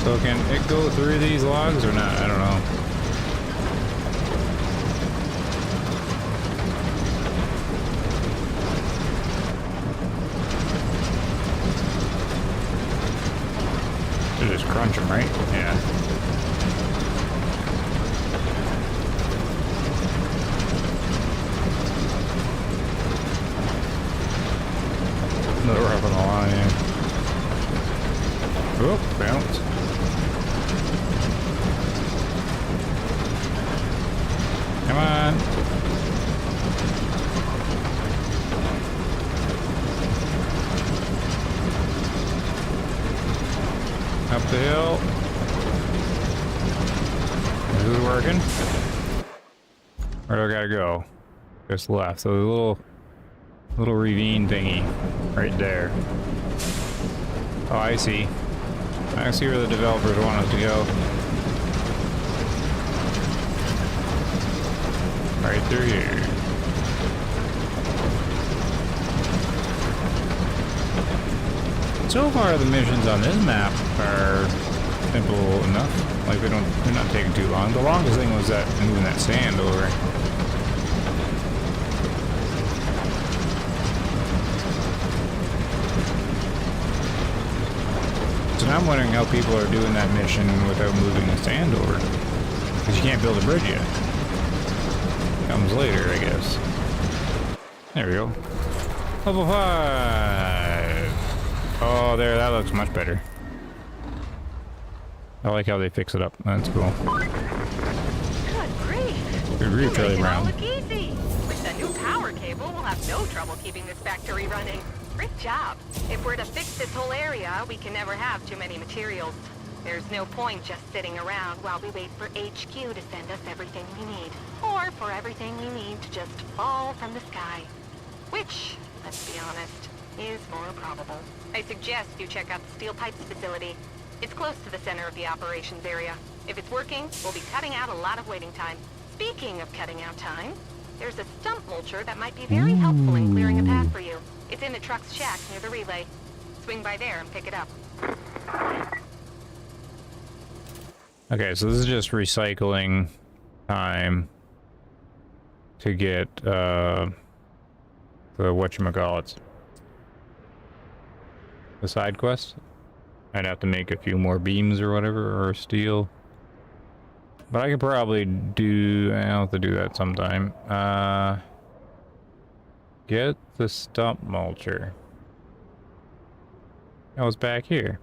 So can it go through these logs or not? I don't know. Just crunch them, right? Yeah. Another up on the line, yeah. Oh, bounce. Come on. Up the hill. Is it working? Where do I gotta go? Just left. So the little ravine thingy right there. Oh, I see. I see where the developers want us to go. Right through here. So far, the missions on this map are simple enough. Like they're not taking too long. The longest thing was that moving that sand over. So now I'm wondering how people are doing that mission without moving the sand over. Because you can't build a bridge yet. Comes later, I guess. There we go. Level 5! Oh, there, that looks much better. I like how they fix it up. That's cool. Good grief. Good grief, Charlie Brown. Look easy. With the new power cable, we'll have no trouble keeping this factory running. Great job. If we're to fix this whole area, we can never have too many materials. There's no point just sitting around while we wait for HQ to send us everything we need. Or for everything we need to just fall from the sky. Which, let's be honest, is more probable. I suggest you check out the steel pipes facility. It's close to the center of the operations area. If it's working, we'll be cutting out a lot of waiting time. Speaking of cutting out time, there's a stump mulcher that might be very helpful in clearing a path for you. It's in the truck's shack near the relay. Swing by there and pick it up. Okay, so this is just recycling time to get the whatchamacallits. The side quest. I'd have to make a few more beams or whatever, or steel. But I could probably do... I'll have to do that sometime. Get the stump mulcher. Oh, it's back here.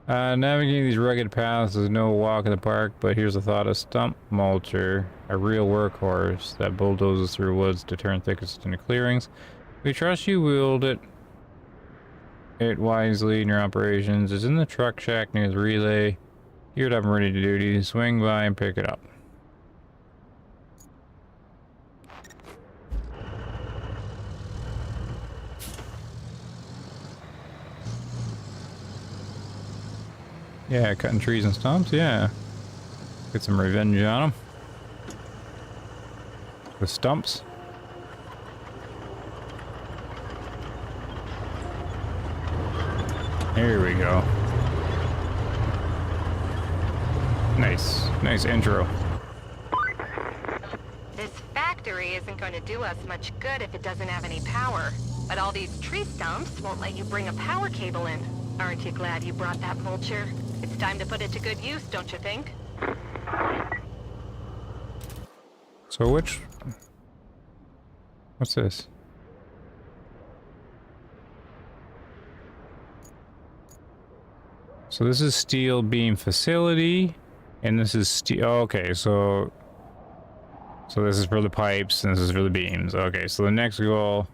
Navigating these rugged paths is no walk in the park, but here's a thought: a stump mulcher, a real workhorse that bulldozes through woods to turn thickets into clearings. We trust you wield it wisely in your operations. It's in the truck shack near the relay. Here it up and ready to duty. Swing by and pick it up. Yeah, cutting trees and stumps, yeah. Get some revenge on them. With stumps. Here we go. Nice. Nice intro. This factory isn't going to do us much good if it doesn't have any power. But all these tree stumps won't let you bring a power cable in. Aren't you glad you brought that mulcher? It's time to put it to good use, don't you think? So which... What's this? So this is steel beam facility, and this is steel... Oh, okay, so this is for the pipes, and this is for the beams. Okay, so the next goal...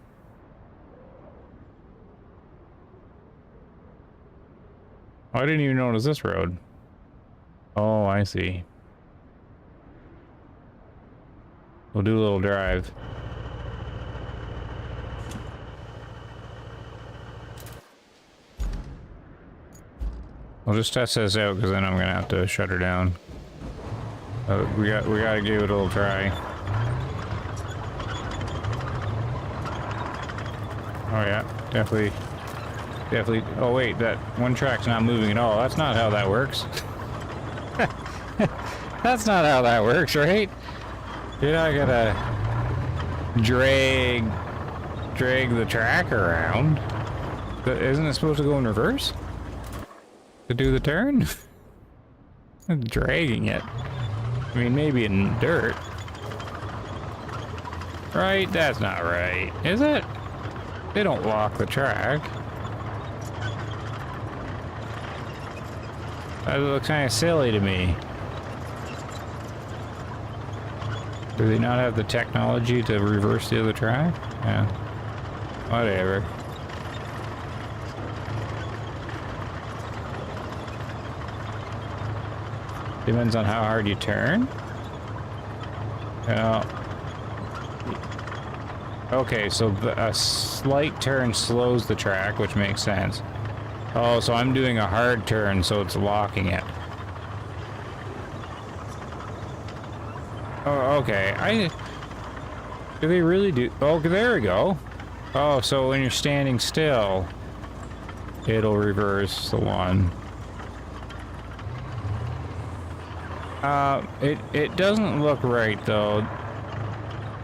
Oh, I didn't even notice this road. Oh, I see. We'll do a little drive. We'll just test this out, because then I'm gonna have to shut her down. We gotta give it a little try. Oh yeah, definitely. Oh wait, that one track's not moving at all. That's not how that works. That's not how that works, right? You're not gonna drag the track around. Isn't it supposed to go in reverse? To do the turn? Dragging it. I mean, maybe in dirt. Right? That's not right, is it? They don't lock the track. That looks kind of silly to me. Do they not have the technology to reverse the other track? Yeah. Whatever. Depends on how hard you turn. Yeah. Okay, so a slight turn slows the track, which makes sense. Oh, so I'm doing a hard turn, so it's locking it. Oh, okay. Do they really do... Oh, there we go. Oh, so when you're standing still, it'll reverse the one. It doesn't look right, though.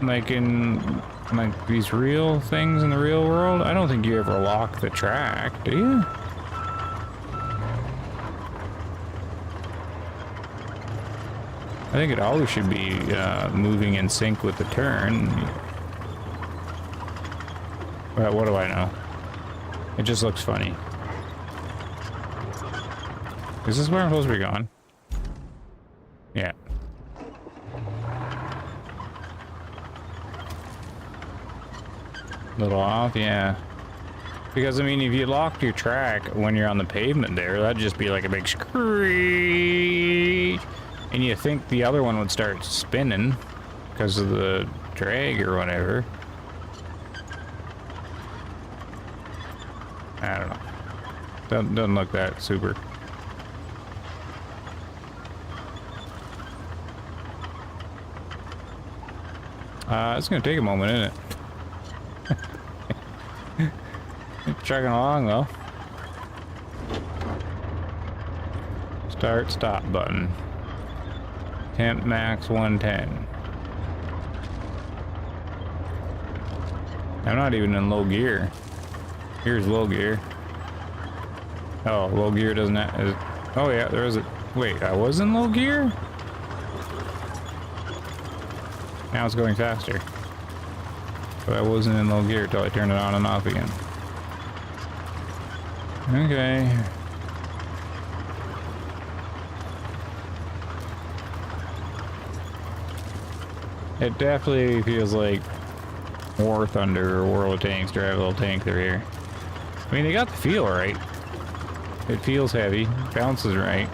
Like in... Like these real things in the real world, I don't think you ever lock the track, do you? I think it always should be moving in sync with the turn. Well, what do I know? It just looks funny. Is this where I'm supposed to be going? Yeah. Little off, yeah. Because, I mean, if you locked your track when you're on the pavement there, that'd just be like a big screech. And you think the other one would start spinning because of the drag or whatever. I don't know. Doesn't look that super. It's gonna take a moment, isn't it? Chugging along though. Start stop button. Temp max 110. I'm not even in low gear. Here's low gear. Oh, low gear doesn't have. Oh yeah, there is a. Wait, I was in low gear? Now it's going faster. But I wasn't in low gear until I turned it on and off again. Okay. It definitely feels like War Thunder or World of Tanks, drive a little tank through here. I mean, they got the feel right. It feels heavy, bounces right,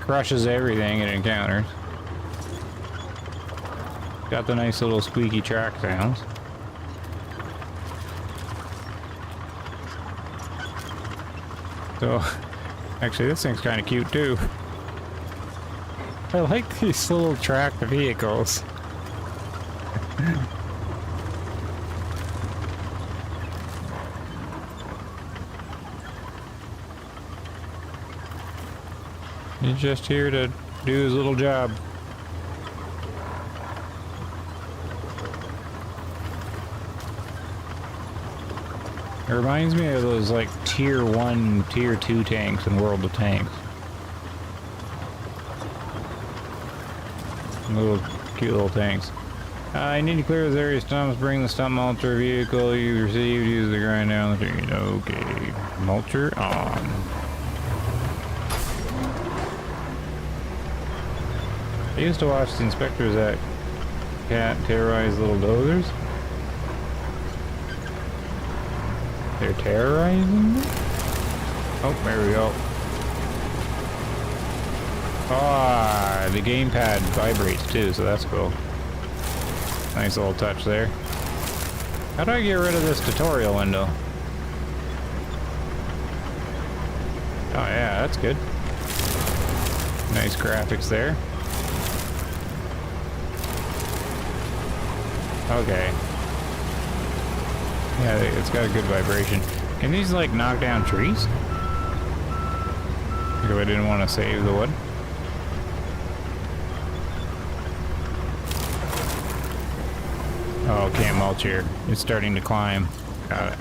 crushes everything it encounters. Got the nice little squeaky track sounds. So, actually this thing's kind of cute too. I like these little tracked vehicles. He's just here to do his little job. It reminds me of those like tier 1, tier 2 tanks in World of Tanks. Little cute little tanks. I need to clear this area of stumps, bring the stump mulcher vehicle you received, use the grind down the street. Okay. Mulcher on. I used to watch the inspectors that can't terrorize little dozers. They're terrorizing them? Oh, there we go. Ah, the gamepad vibrates too, so that's cool. Nice little touch there. How do I get rid of this tutorial window? Oh yeah, that's good. Nice graphics there. Okay. Yeah, it's got a good vibration. Can these like knock down trees? Because I didn't want to save the wood. Oh, can't mulch here. It's starting to climb. Got it.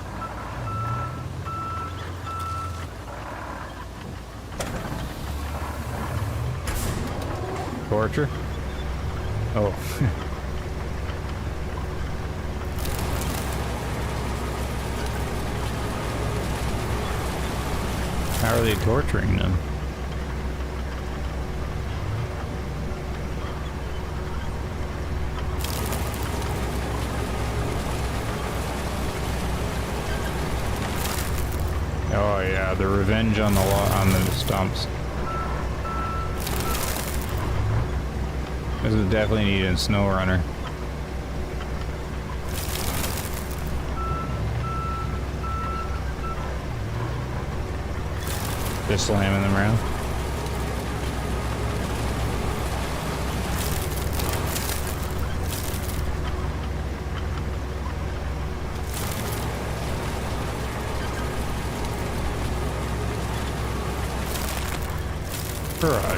Torture? Oh. How are they torturing them? Oh yeah, the revenge on the stumps. This is definitely needed in Snow Runner. Just slamming them around. Garage.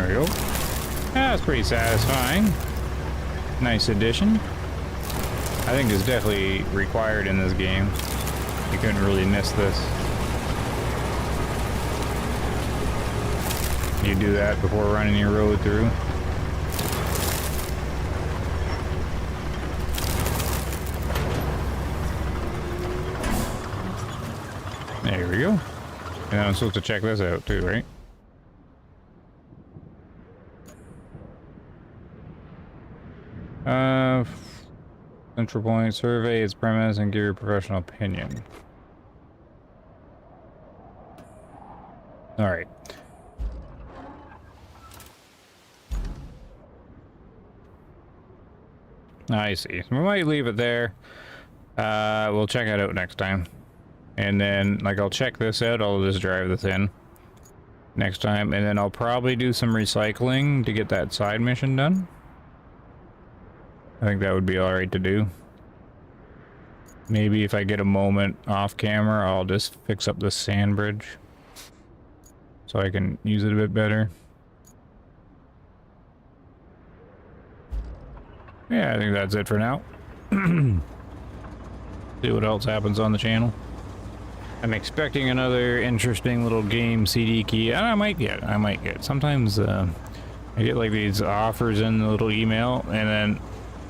There we go. That's pretty satisfying. Nice addition. I think it's definitely required in this game. You couldn't really miss this. You do that before running your road through. There we go. And I'm supposed to check this out too, right? Central point, survey its premise and give your professional opinion. Alright. I see. We might leave it there. We'll check it out next time. And then, like, I'll check this out. I'll just drive this in next time. And then I'll probably do some recycling to get that side mission done. I think that would be alright to do. Maybe if I get a moment off camera, I'll just fix up this sand bridge so I can use it a bit better. Yeah, I think that's it for now. See what else happens on the channel. I'm expecting another interesting little game CD key. And I might get. Sometimes I get like these offers in the little email, and then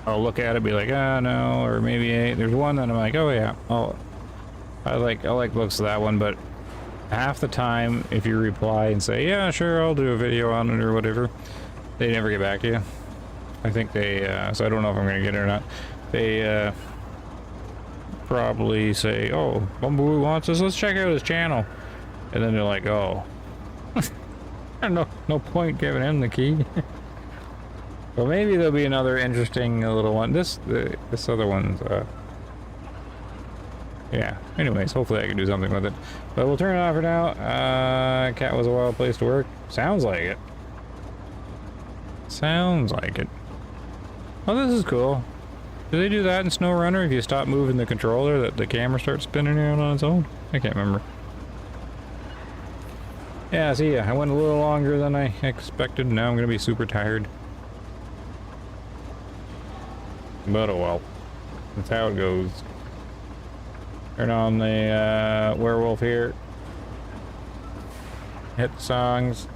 I'll look at it, be like, ah, no, or maybe there's one that I'm like, oh yeah, I like looks of that one, but half the time, if you reply and say, yeah, sure, I'll do a video on it or whatever, they never get back to you. I think they, so I don't know if I'm gonna get it or not. They probably say, oh, Bumblebee wants us, let's check out his channel, and then they're like, oh, no point giving him the key. Well, maybe there'll be another interesting little one. This other one's, yeah. Anyways, hopefully I can do something with it. But we'll turn it off for now. Cat was a wild place to work. Sounds like it. Sounds like it. Oh, this is cool. Do they do that in SnowRunner? If you stop moving the controller, that the camera starts spinning around on its own? I can't remember. Yeah, see ya. I went a little longer than I expected. Now I'm gonna be super tired. But oh well, that's how it goes. Turn on the werewolf here. Hit the songs.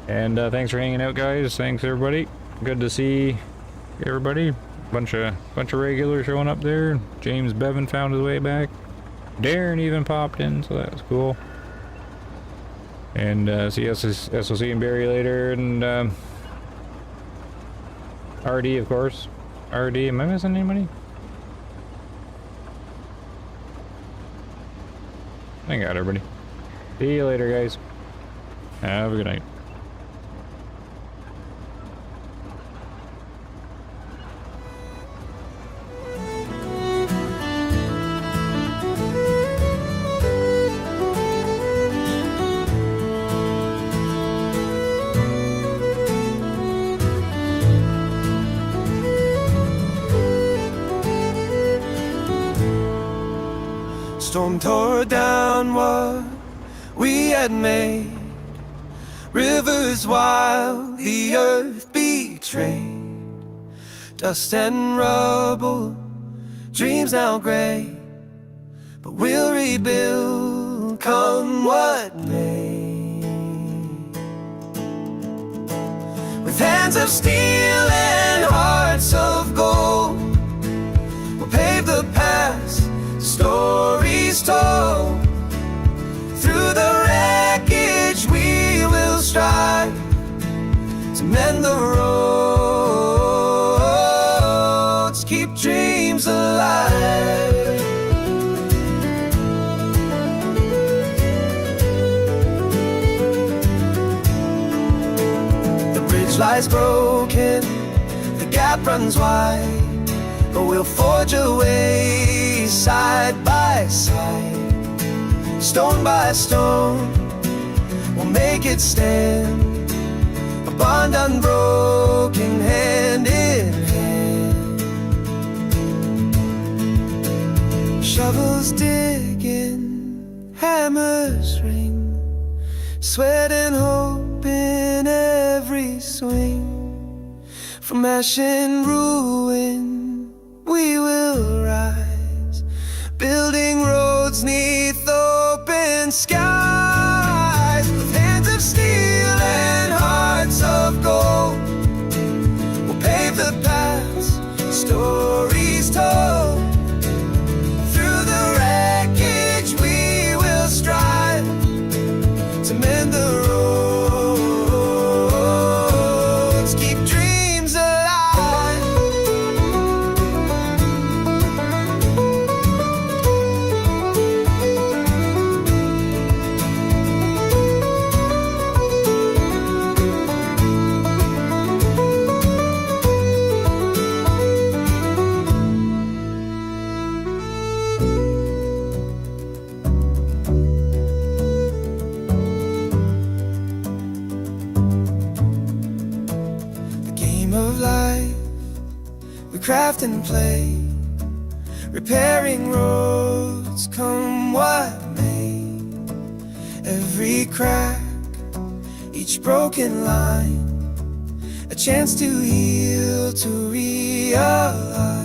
And thanks for hanging out, guys. Thanks everybody. Good to see everybody. Bunch of regulars showing up there. James Bevan found his way back. Darren even popped in, so that was cool. And see SOC and Barry later, and RD, of course. RD, am I missing anybody? I got everybody. See you later, guys. Have a good night. Storm tore down what we had made. Rivers wild, the earth betrayed. Dust and rubble, dreams now gray. But we'll rebuild, come what may. With hands of steel and hearts of gold, we'll pave the past. Stories told through the wreckage, we will strive to mend the roads, keep dreams alive. The bridge lies broken, the gap runs wide, but we'll forge a way side by side. Stone by stone, we'll make it stand. A bond unbroken, hand in hand. Shovels digging, hammers ring, sweat and hope in every swing. From ash and ruin, we will rise, building roads neath open skies. With hands of steel and hearts of gold, we'll pave the paths, stories told. Through the wreckage we will strive to mend the roads, keep dreams alive. The game of life, we craft and play, repairing roads come what may. Every crack, each broken line, a chance to heal, to realize.